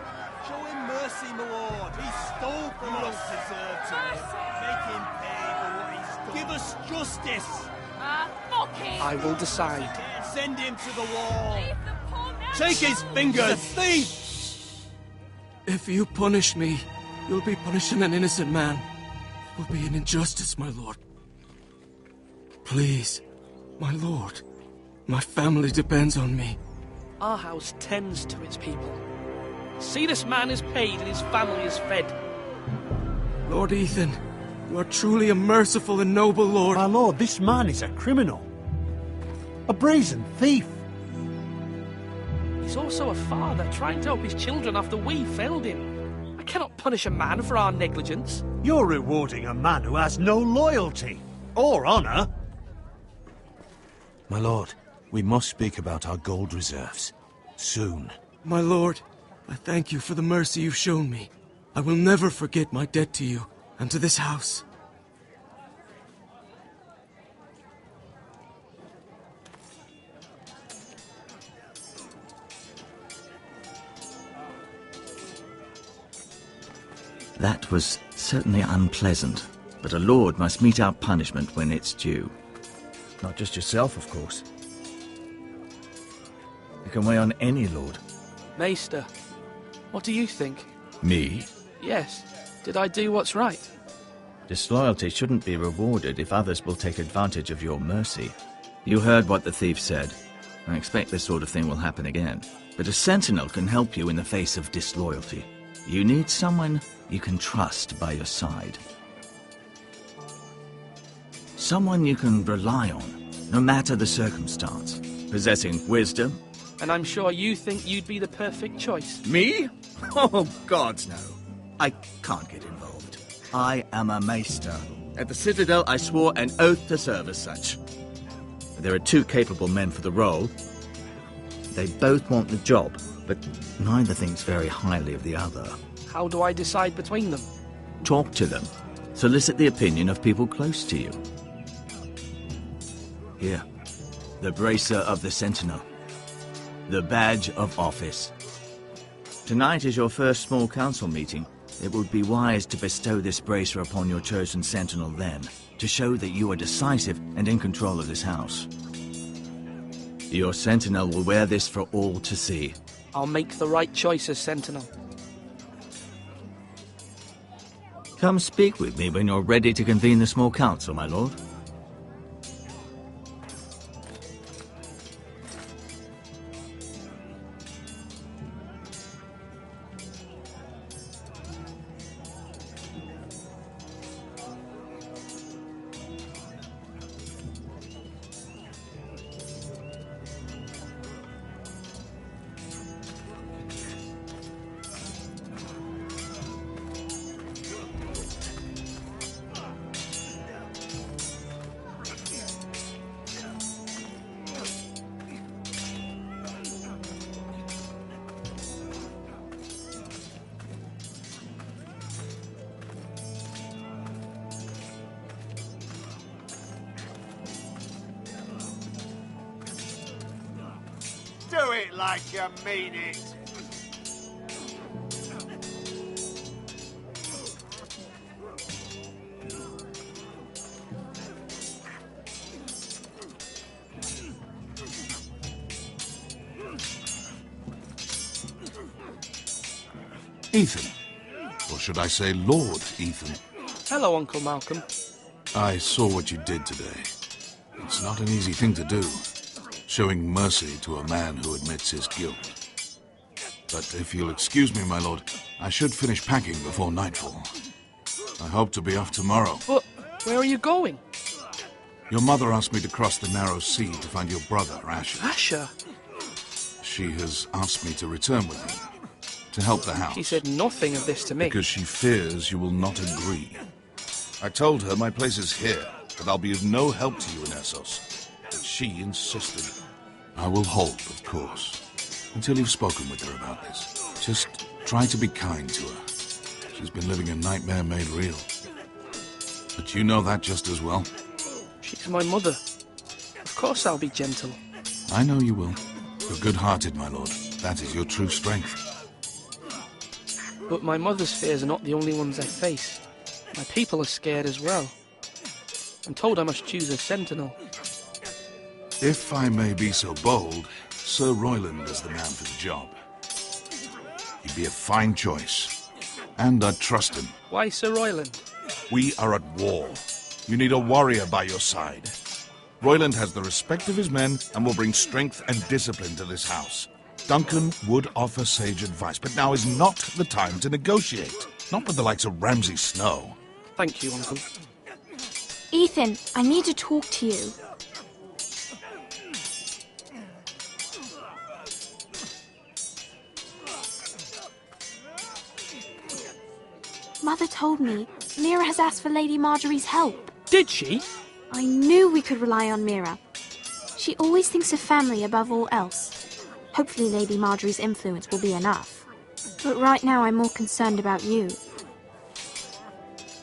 Show him mercy, my lord. He stole from us. Don't deserve to live. Make him pay for what he's done. Give us justice. Fuck him! I will decide. Send him to the wall. Leave the poor man Take his alone. fingers. He's a thief. If you punish me, you'll be punishing an innocent man. It will be an injustice, my lord. Please, my lord. My family depends on me. Our house tends to its people. See, this man is paid and his family is fed. Lord Ethan, you are truly a merciful and noble lord. My lord, this man is a criminal. A brazen thief. He's also a father trying to help his children after we failed him. I cannot punish a man for our negligence. You're rewarding a man who has no loyalty or honor. My lord, we must speak about our gold reserves. Soon. My lord, I thank you for the mercy you've shown me. I will never forget my debt to you and to this house. That was certainly unpleasant, but a lord must mete out punishment when it's due. Not just yourself, of course. You can weigh on any lord. Maester, what do you think? Me? Yes. Did I do what's right? Disloyalty shouldn't be rewarded if others will take advantage of your mercy. You heard what the thief said. I expect this sort of thing will happen again. But a sentinel can help you in the face of disloyalty. You need someone you can trust by your side. Someone you can rely on, no matter the circumstance. Possessing wisdom. And I'm sure you think you'd be the perfect choice. Me? Oh, gods, no. I can't get involved. I am a maester. At the Citadel, I swore an oath to serve as such. There are two capable men for the role. They both want the job, but neither thinks very highly of the other. How do I decide between them? Talk to them. Solicit the opinion of people close to you. Here, the bracer of the Sentinel. The badge of office. Tonight is your first small council meeting. It would be wise to bestow this bracer upon your chosen Sentinel then, to show that you are decisive and in control of this house. Your Sentinel will wear this for all to see. I'll make the right choice as Sentinel. Come speak with me when you're ready to convene the small council, my lord. Do it like you mean it. Ethan. Or should I say Lord Ethan? Hello, Uncle Malcolm. I saw what you did today. It's not an easy thing to do, showing mercy to a man who admits his guilt. But if you'll excuse me, my lord, I should finish packing before nightfall. I hope to be off tomorrow. But where are you going? Your mother asked me to cross the narrow sea to find your brother, Asher. Asher? She has asked me to return with him, to help the house. She said nothing of this to me. Because she fears you will not agree. I told her my place is here, that I'll be of no help to you in Essos. But she insisted. I will hold, of course, until you've spoken with her about this. Just try to be kind to her. She's been living a nightmare made real. But you know that just as well. She's my mother. Of course I'll be gentle. I know you will. You're good-hearted, my lord. That is your true strength. But my mother's fears are not the only ones I face. My people are scared as well. I'm told I must choose a sentinel. If I may be so bold, Sir Royland is the man for the job. He'd be a fine choice. And I'd trust him. Why Sir Royland? We are at war. You need a warrior by your side. Royland has the respect of his men and will bring strength and discipline to this house. Duncan would offer sage advice, but now is not the time to negotiate. Not with the likes of Ramsay Snow. Thank you, Uncle. Ethan, I need to talk to you. Mother told me Mira has asked for Lady Marjorie's help. Did she? I knew we could rely on Mira. She always thinks of family above all else. Hopefully Lady Marjorie's influence will be enough. But right now I'm more concerned about you.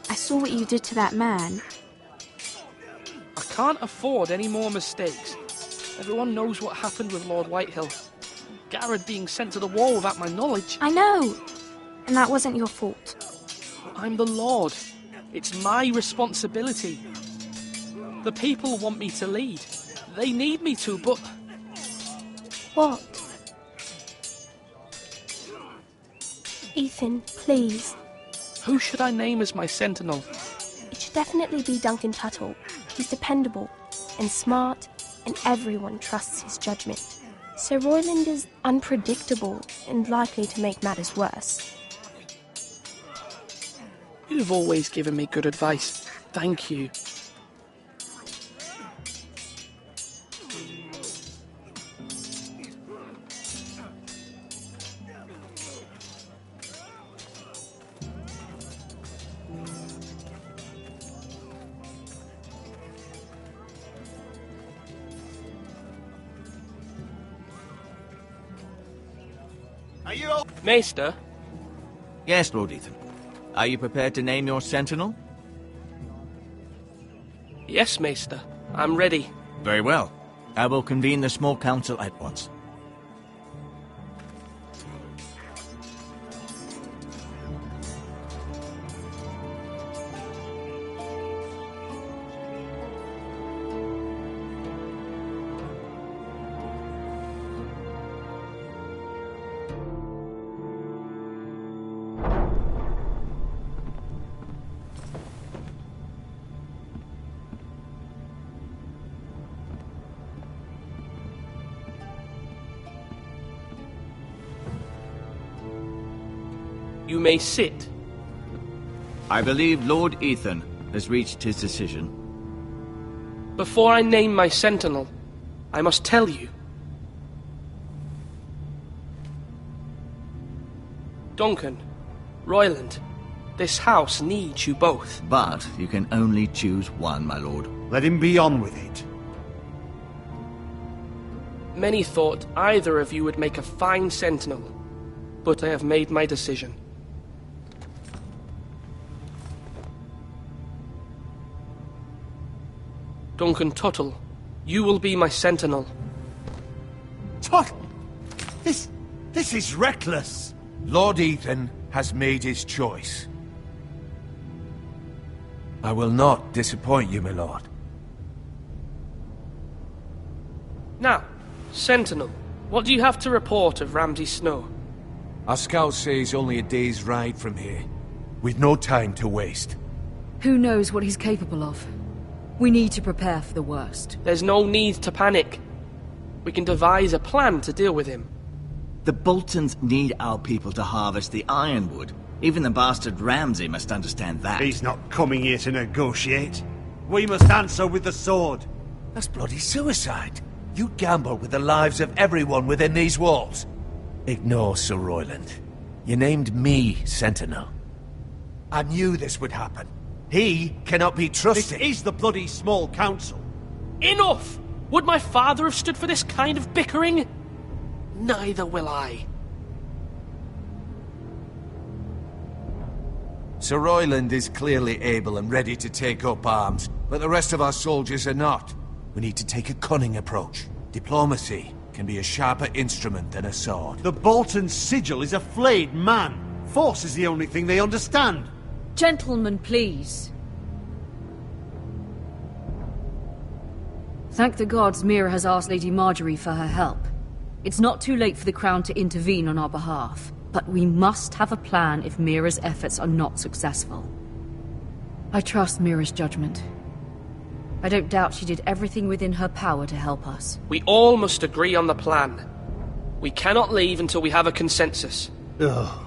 I saw what you did to that man. I can't afford any more mistakes. Everyone knows what happened with Lord Whitehill. Garrett being sent to the wall without my knowledge. I know. And that wasn't your fault. I'm the Lord. It's my responsibility. The people want me to lead. They need me to, but... What? Ethan, please. Who should I name as my sentinel? It should definitely be Duncan Tuttle. He's dependable and smart, and everyone trusts his judgment. Sir Royland is unpredictable and likely to make matters worse. You've always given me good advice. Thank you. Are you all... Maester? Yes, Lord Ethan. Are you prepared to name your sentinel? Yes, Maester. I'm ready. Very well. I will convene the small council at once. You may sit. I believe Lord Ethan has reached his decision. Before I name my sentinel, I must tell you. Duncan, Royland, this house needs you both. But you can only choose one, my lord. Let him be on with it. Many thought either of you would make a fine sentinel, but I have made my decision. Duncan Tuttle, you will be my sentinel. Tuttle! This is reckless! Lord Ethan has made his choice. I will not disappoint you, my lord. Now, sentinel, what do you have to report of Ramsay Snow? Our scouts say he's only a day's ride from here. We've no time to waste. Who knows what he's capable of? We need to prepare for the worst. There's no need to panic. We can devise a plan to deal with him. The Boltons need our people to harvest the ironwood. Even the bastard Ramsay must understand that. He's not coming here to negotiate. We must answer with the sword. That's bloody suicide. You gamble with the lives of everyone within these walls. Ignore Sir Royland. You named me Sentinel. I knew this would happen. He cannot be trusted. This is the bloody small council. Enough! Would my father have stood for this kind of bickering? Neither will I. Sir Royland is clearly able and ready to take up arms, but the rest of our soldiers are not. We need to take a cunning approach. Diplomacy can be a sharper instrument than a sword. The Bolton sigil is a flayed man. Force is the only thing they understand. Gentlemen, please. Thank the gods Mira has asked Lady Marjorie for her help. It's not too late for the Crown to intervene on our behalf, but we must have a plan if Mira's efforts are not successful. I trust Mira's judgment. I don't doubt she did everything within her power to help us. We all must agree on the plan. We cannot leave until we have a consensus. Ugh.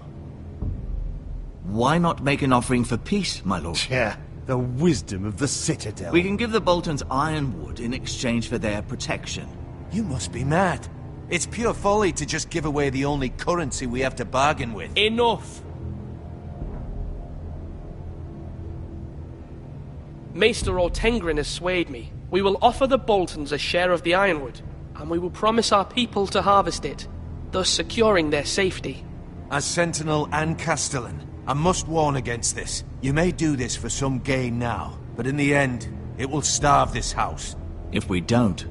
Why not make an offering for peace, my lord? Yeah, the wisdom of the Citadel. We can give the Boltons ironwood in exchange for their protection. You must be mad. It's pure folly to just give away the only currency we have to bargain with. Enough! Maester Ortengrin has swayed me. We will offer the Boltons a share of the ironwood, and we will promise our people to harvest it, thus securing their safety. As Sentinel and Castellan, I must warn against this. You may do this for some gain now, but in the end, it will starve this house. If we don't,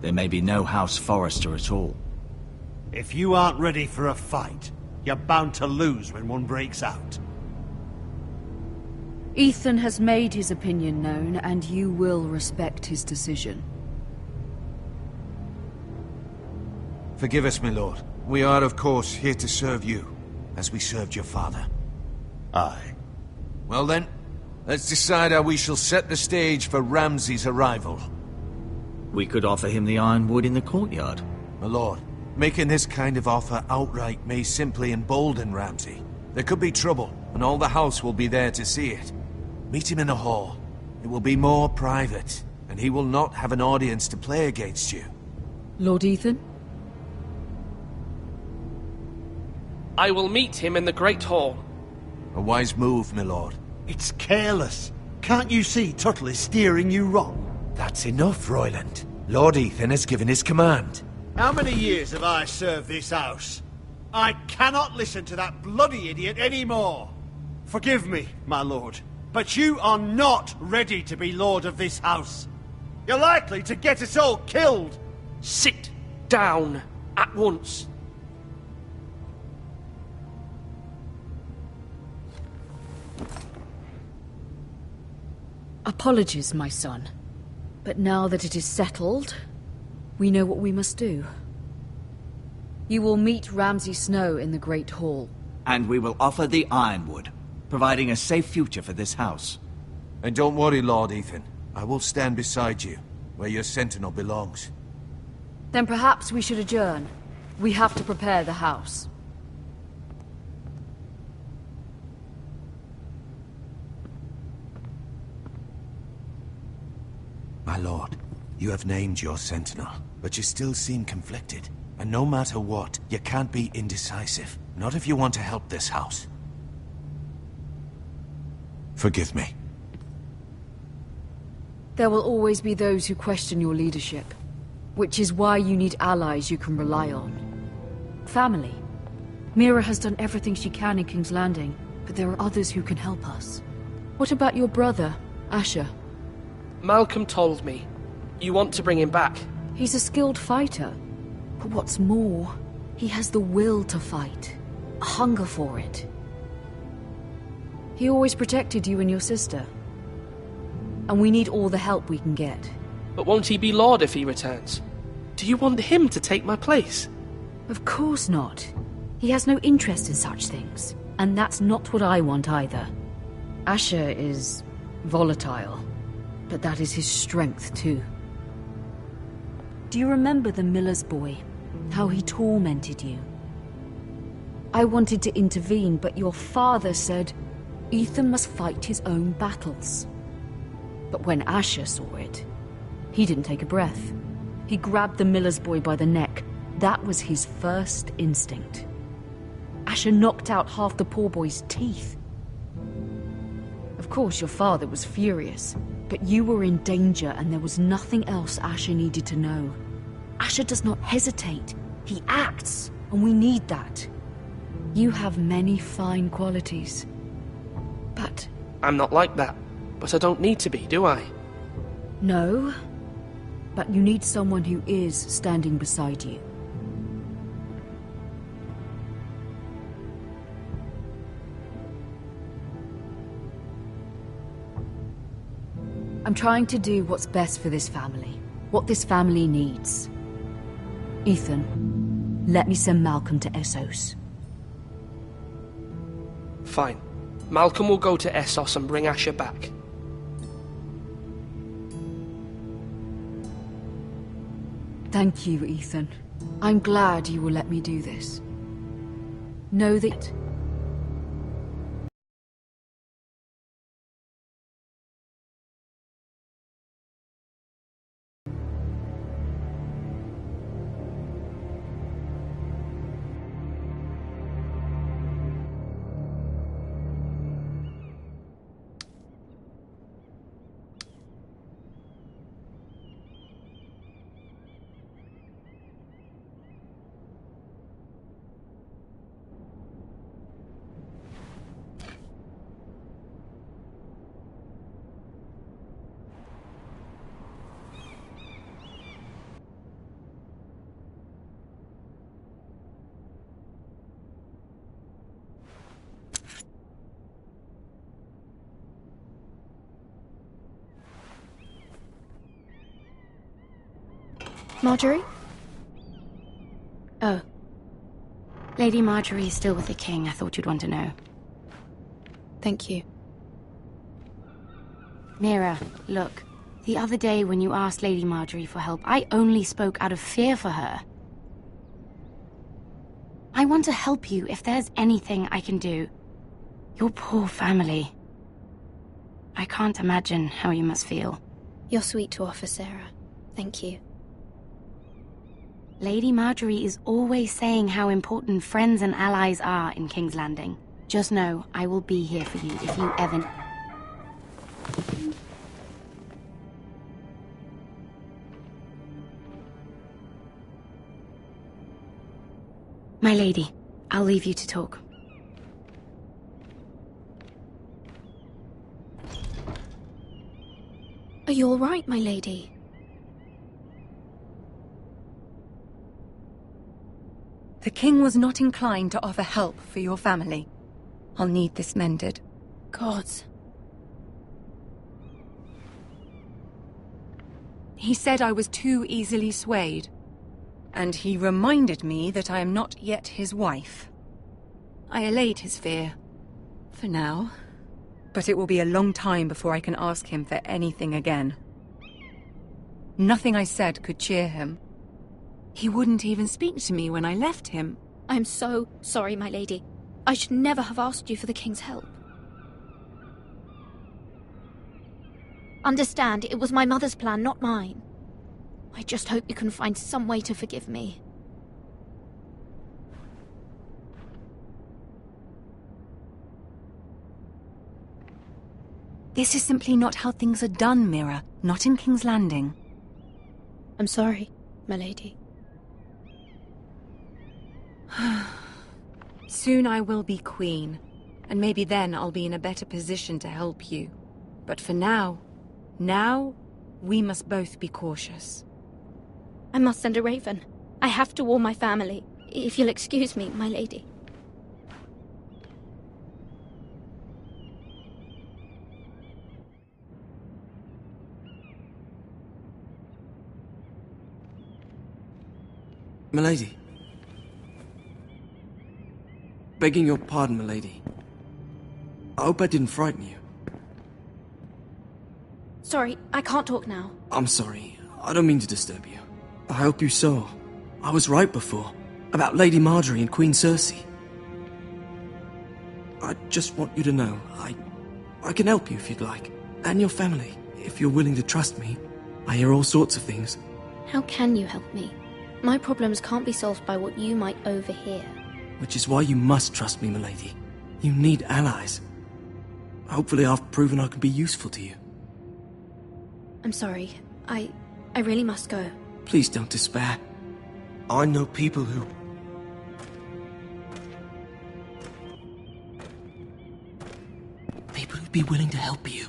there may be no House Forrester at all. If you aren't ready for a fight, you're bound to lose when one breaks out. Ethan has made his opinion known, and you will respect his decision. Forgive us, my lord. We are, of course, here to serve you, as we served your father. Aye. Well then, let's decide how we shall set the stage for Ramsay's arrival. We could offer him the ironwood in the courtyard. My lord, making this kind of offer outright may simply embolden Ramsay. There could be trouble, and all the house will be there to see it. Meet him in the hall. It will be more private, and he will not have an audience to play against you. Lord Ethan? I will meet him in the Great Hall. A wise move, my lord. It's careless. Can't you see Tuttle is steering you wrong? That's enough, Royland. Lord Ethan has given his command. How many years have I served this house? I cannot listen to that bloody idiot anymore. Forgive me, my lord, but you are not ready to be lord of this house. You're likely to get us all killed. Sit down at once. Apologies, my son. But now that it is settled, we know what we must do. You will meet Ramsay Snow in the Great Hall. And we will offer the ironwood, providing a safe future for this house. And don't worry, Lord Ethan. I will stand beside you, where your sentinel belongs. Then perhaps we should adjourn. We have to prepare the house. My lord, you have named your sentinel, but you still seem conflicted. And no matter what, you can't be indecisive. Not if you want to help this house. Forgive me. There will always be those who question your leadership, which is why you need allies you can rely on. Family. Mira has done everything she can in King's Landing, but there are others who can help us. What about your brother, Asher? Malcolm told me. You want to bring him back. He's a skilled fighter. But what's more, he has the will to fight. A hunger for it. He always protected you and your sister. And we need all the help we can get. But won't he be Lord if he returns? Do you want him to take my place? Of course not. He has no interest in such things. And that's not what I want either. Asher is volatile. But that is his strength, too. Do you remember the miller's boy? How he tormented you? I wanted to intervene, but your father said Ethan must fight his own battles. But when Asher saw it, he didn't take a breath. He grabbed the miller's boy by the neck. That was his first instinct. Asher knocked out half the poor boy's teeth. Of course, your father was furious. But you were in danger, and there was nothing else Asher needed to know. Asher does not hesitate. He acts, and we need that. You have many fine qualities. But... I'm not like that. But I don't need to be, do I? No. But you need someone who is standing beside you. I'm trying to do what's best for this family. What this family needs. Ethan, let me send Malcolm to Essos. Fine. Malcolm will go to Essos and bring Asher back. Thank you, Ethan. I'm glad you will let me do this. Know that... Marjorie? Oh. Lady Marjorie is still with the king. I thought you'd want to know. Thank you. Mira, look. The other day when you asked Lady Marjorie for help, I only spoke out of fear for her. I want to help you if there's anything I can do. Your poor family. I can't imagine how you must feel. You're sweet to offer, Sarah. Thank you. Lady Marjorie is always saying how important friends and allies are in King's Landing. Just know, I will be here for you if you ever... My lady, I'll leave you to talk. Are you all right, my lady? The king was not inclined to offer help for your family. I'll need this mended. Gods. He said I was too easily swayed. And he reminded me that I am not yet his wife. I allayed his fear. For now. But it will be a long time before I can ask him for anything again. Nothing I said could cheer him. He wouldn't even speak to me when I left him. I'm so sorry, my lady. I should never have asked you for the king's help. Understand, it was my mother's plan, not mine. I just hope you can find some way to forgive me. This is simply not how things are done, Mira. Not in King's Landing. I'm sorry, my lady. Soon I will be queen, and maybe then I'll be in a better position to help you. But for now, we must both be cautious. I must send a raven. I have to warn my family. If you'll excuse me, my lady. Milady. Begging your pardon, milady. I hope I didn't frighten you. Sorry, I can't talk now. I'm sorry. I don't mean to disturb you. I hope you saw. I was right before. About Lady Marjorie and Queen Cersei. I just want you to know, I can help you if you'd like. And your family, if you're willing to trust me. I hear all sorts of things. How can you help me? My problems can't be solved by what you might overhear. Which is why you must trust me, milady. You need allies. Hopefully I've proven I can be useful to you. I'm sorry. I really must go. Please don't despair. I know people who... People who'd be willing to help you.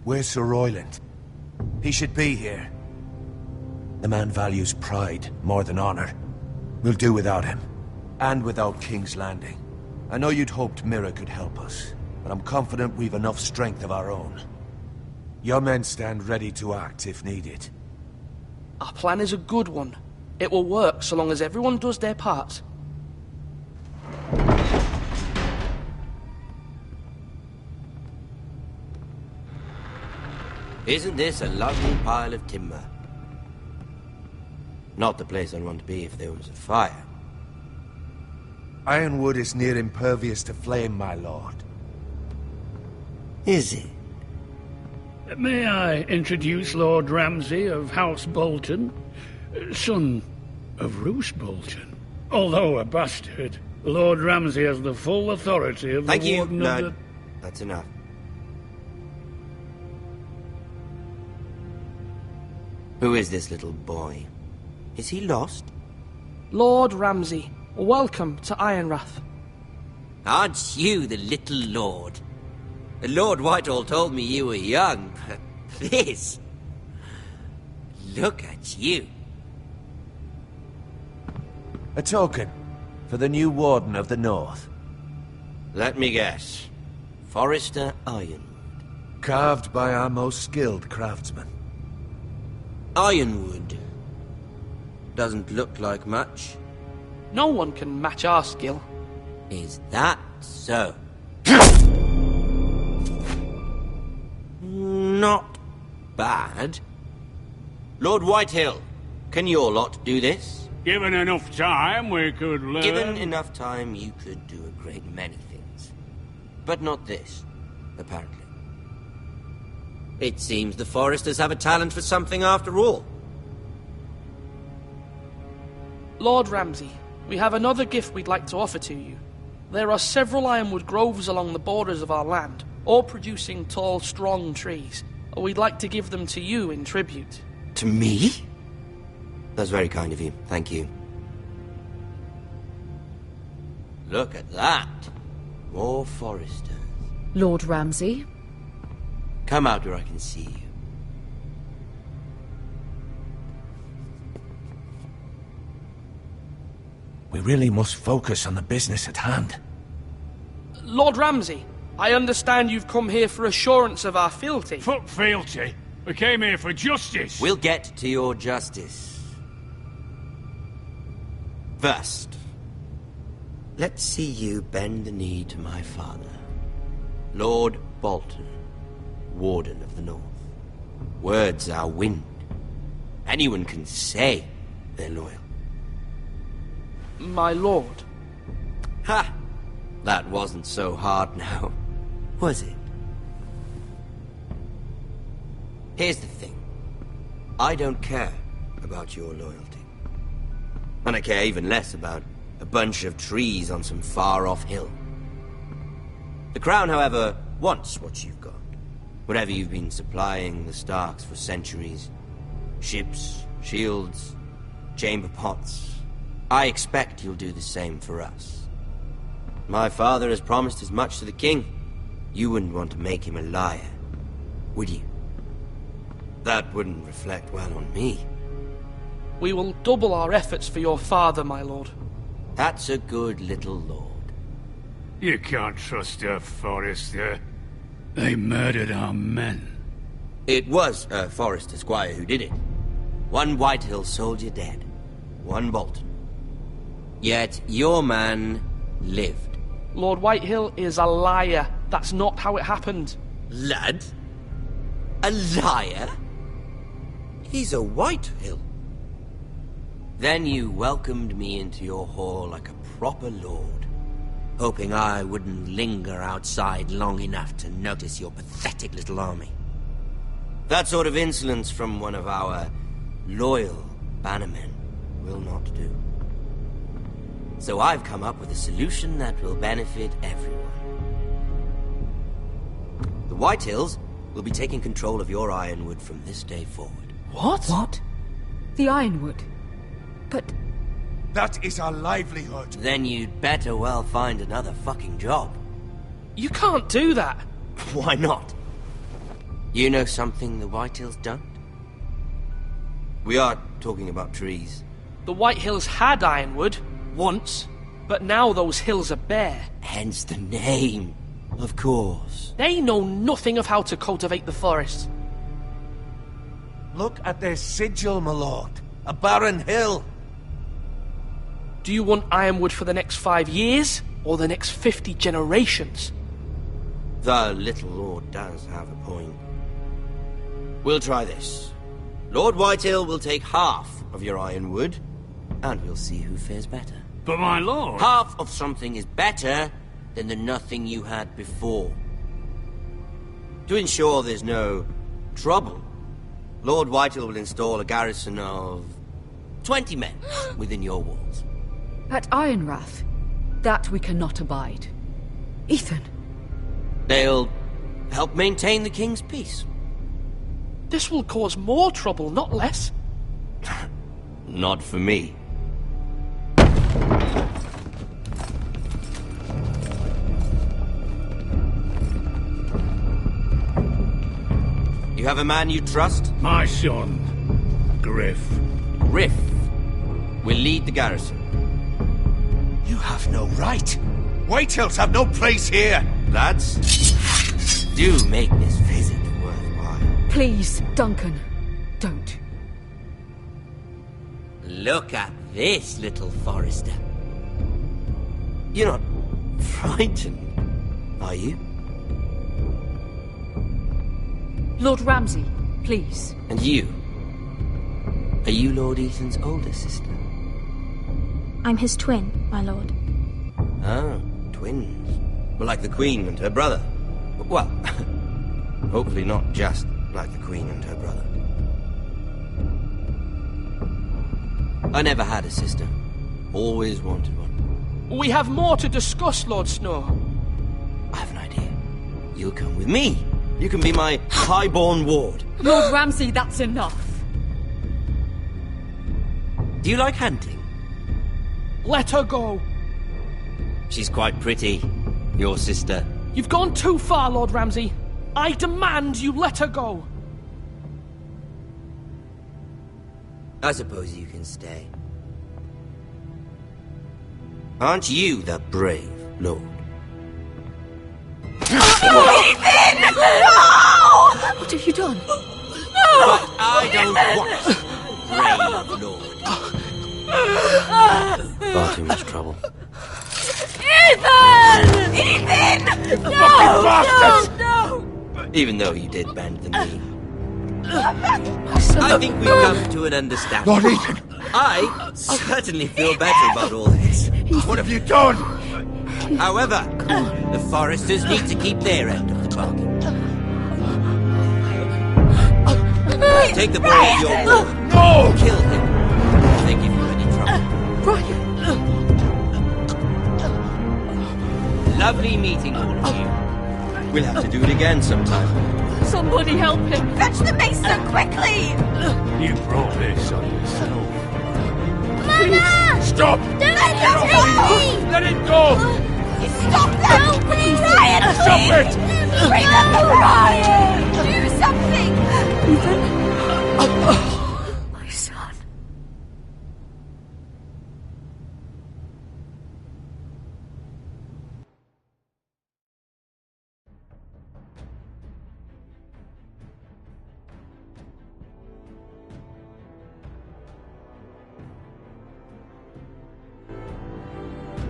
Where's Sir Royland? He should be here. The man values pride more than honor. We'll do without him. And without King's Landing. I know you'd hoped Mira could help us, but I'm confident we've enough strength of our own. Your men stand ready to act if needed. Our plan is a good one. It will work so long as everyone does their part. Isn't this a lovely pile of timber? Not the place I'd want to be if there was a fire. Ironwood is near impervious to flame, my lord. Is it? May I introduce Lord Ramsay of House Bolton, son of Roose Bolton. Although a bastard, Lord Ramsay has the full authority of the Warden of the... That's enough. Who is this little boy? Is he lost? Lord Ramsay, welcome to Ironrath. Aren't you the little lord? Lord Whitehall told me you were young, but this... Look at you. A token for the new Warden of the North. Let me guess. Forrester Ironwood. Carved by our most skilled craftsmen. Ironwood. Doesn't look like much. No one can match our skill. Is that so? Not bad. Lord Whitehill, can your lot do this? Given enough time, we could learn... Given enough time, you could do a great many things. But not this, apparently. It seems the Foresters have a talent for something after all. Lord Ramsay, we have another gift we'd like to offer to you. There are several ironwood groves along the borders of our land, all producing tall, strong trees. We'd like to give them to you in tribute. To me? That's very kind of you. Thank you. Look at that. More Foresters. Lord Ramsay? Come out where I can see you. We really must focus on the business at hand. Lord Ramsay, I understand you've come here for assurance of our fealty. Fuck fealty. We came here for justice. We'll get to your justice. First, let's see you bend the knee to my father, Lord Bolton, Warden of the North. Words are wind. Anyone can say they're loyal. My lord. Ha! That wasn't so hard now, was it? Here's the thing. I don't care about your loyalty. And I care even less about a bunch of trees on some far-off hill. The Crown, however, wants what you've got. Whatever you've been supplying the Starks for centuries. Ships, shields, chamber pots. I expect you'll do the same for us. My father has promised as much to the king. You wouldn't want to make him a liar, would you? That wouldn't reflect well on me. We will double our efforts for your father, my lord. That's a good little lord. You can't trust a Forester. They murdered our men. It was a Forester squire who did it. One Whitehill soldier dead. One Bolton. Yet your man lived. Lord Whitehill is a liar. That's not how it happened. Lad? A liar? He's a Whitehill. Then you welcomed me into your hall like a proper lord, hoping I wouldn't linger outside long enough to notice your pathetic little army. That sort of insolence from one of our loyal bannermen will not do. So I've come up with a solution that will benefit everyone. The Whitehills will be taking control of your Ironwood from this day forward. What? What? The Ironwood? But... That is our livelihood. Then you'd better well find another fucking job. You can't do that. Why not? You know something the Whitehills don't? We are talking about trees. The Whitehills had Ironwood, once, but now those hills are bare. Hence the name, of course. They know nothing of how to cultivate the forest. Look at their sigil, my lord. A barren hill. Do you want Ironwood for the next 5 years, or the next 50 generations? The little lord does have a point. We'll try this. Lord Whitehill will take half of your Ironwood, and we'll see who fares better. But my lord... Half of something is better than the nothing you had before. To ensure there's no trouble, Lord Whitehill will install a garrison of 20 men within your walls. At Ironrath? That we cannot abide. Ethan. They'll help maintain the king's peace. This will cause more trouble, not less. Not for me. You have a man you trust? My son, Griff. Griff will lead the garrison. You have no right. Whitehills have no place here. Lads, do make this visit worthwhile. Please, Duncan, don't. Look at this, little Forrester. You're not frightened, are you? Lord Ramsay, please. And you? Are you Lord Ethan's older sister? I'm his twin, my lord. Oh, twins. Well, like the Queen and her brother. Well, hopefully not just like the Queen and her brother. I never had a sister. Always wanted one. We have more to discuss, Lord Snow. I have an idea. You'll come with me. You can be my highborn ward. Lord Ramsay, that's enough. Do you like hunting? Let her go. She's quite pretty, your sister. You've gone too far, Lord Ramsay. I demand you let her go. I suppose you can stay. Aren't you the brave lord? Ethan! No! What have you done? But I don't want brave lord. Far too much trouble. Ethan! Ethan! No! No! Even though you did bend the knee. I think we've come to an understanding. Lord Ethan! I certainly feel better about all this. What have you done? However, the Forresters need to keep their end of the bargain. Take the boy as your ward. No! Kill him. If they give you any trouble. Brian! Lovely meeting all of you. We'll have to do it again sometime. Somebody help him! Fetch the mason quickly! You brought this on yourself. Mama! Stop! Don't let him take me! Let it go! Stop them! Please! Ryan, Stop it! Remember Ryan! Do something! Ethan? My son.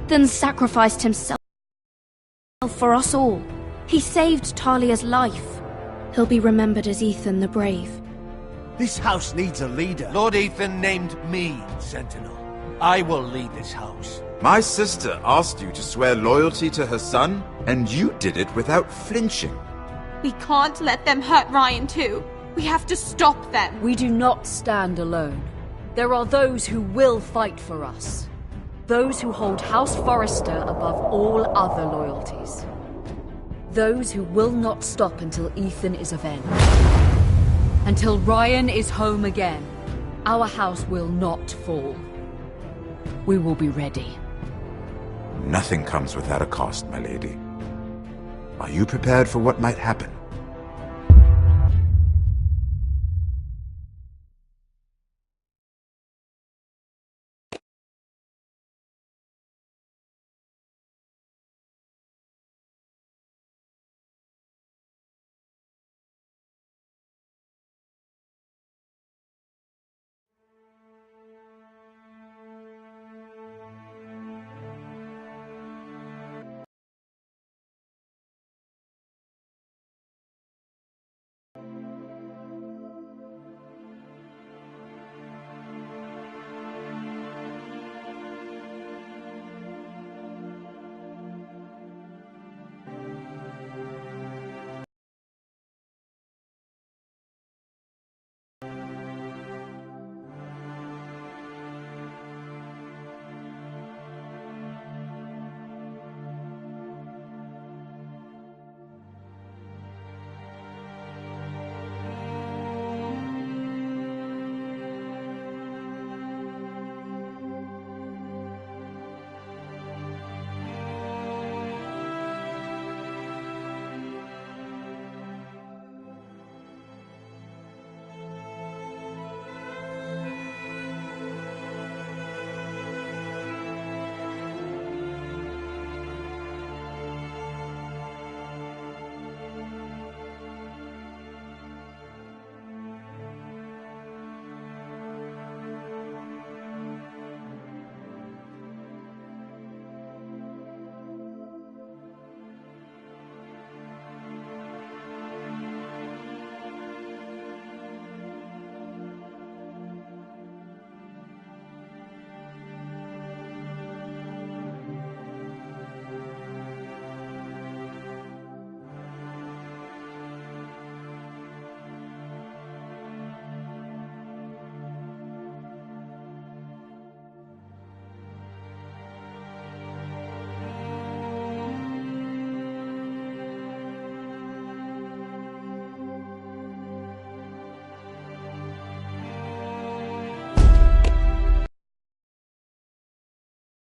Then sacrificed himself for us all. He saved Talia's life. He'll be remembered as Ethan the Brave. This house needs a leader. Lord Ethan named me Sentinel. I will lead this house. My sister asked you to swear loyalty to her son, and you did it without flinching. We can't let them hurt Ryan too. We have to stop them. We do not stand alone. There are those who will fight for us. Those who hold House Forrester above all other loyalties. Those who will not stop until Ethan is avenged. Until Ryan is home again, our house will not fall. We will be ready. Nothing comes without a cost, my lady. Are you prepared for what might happen?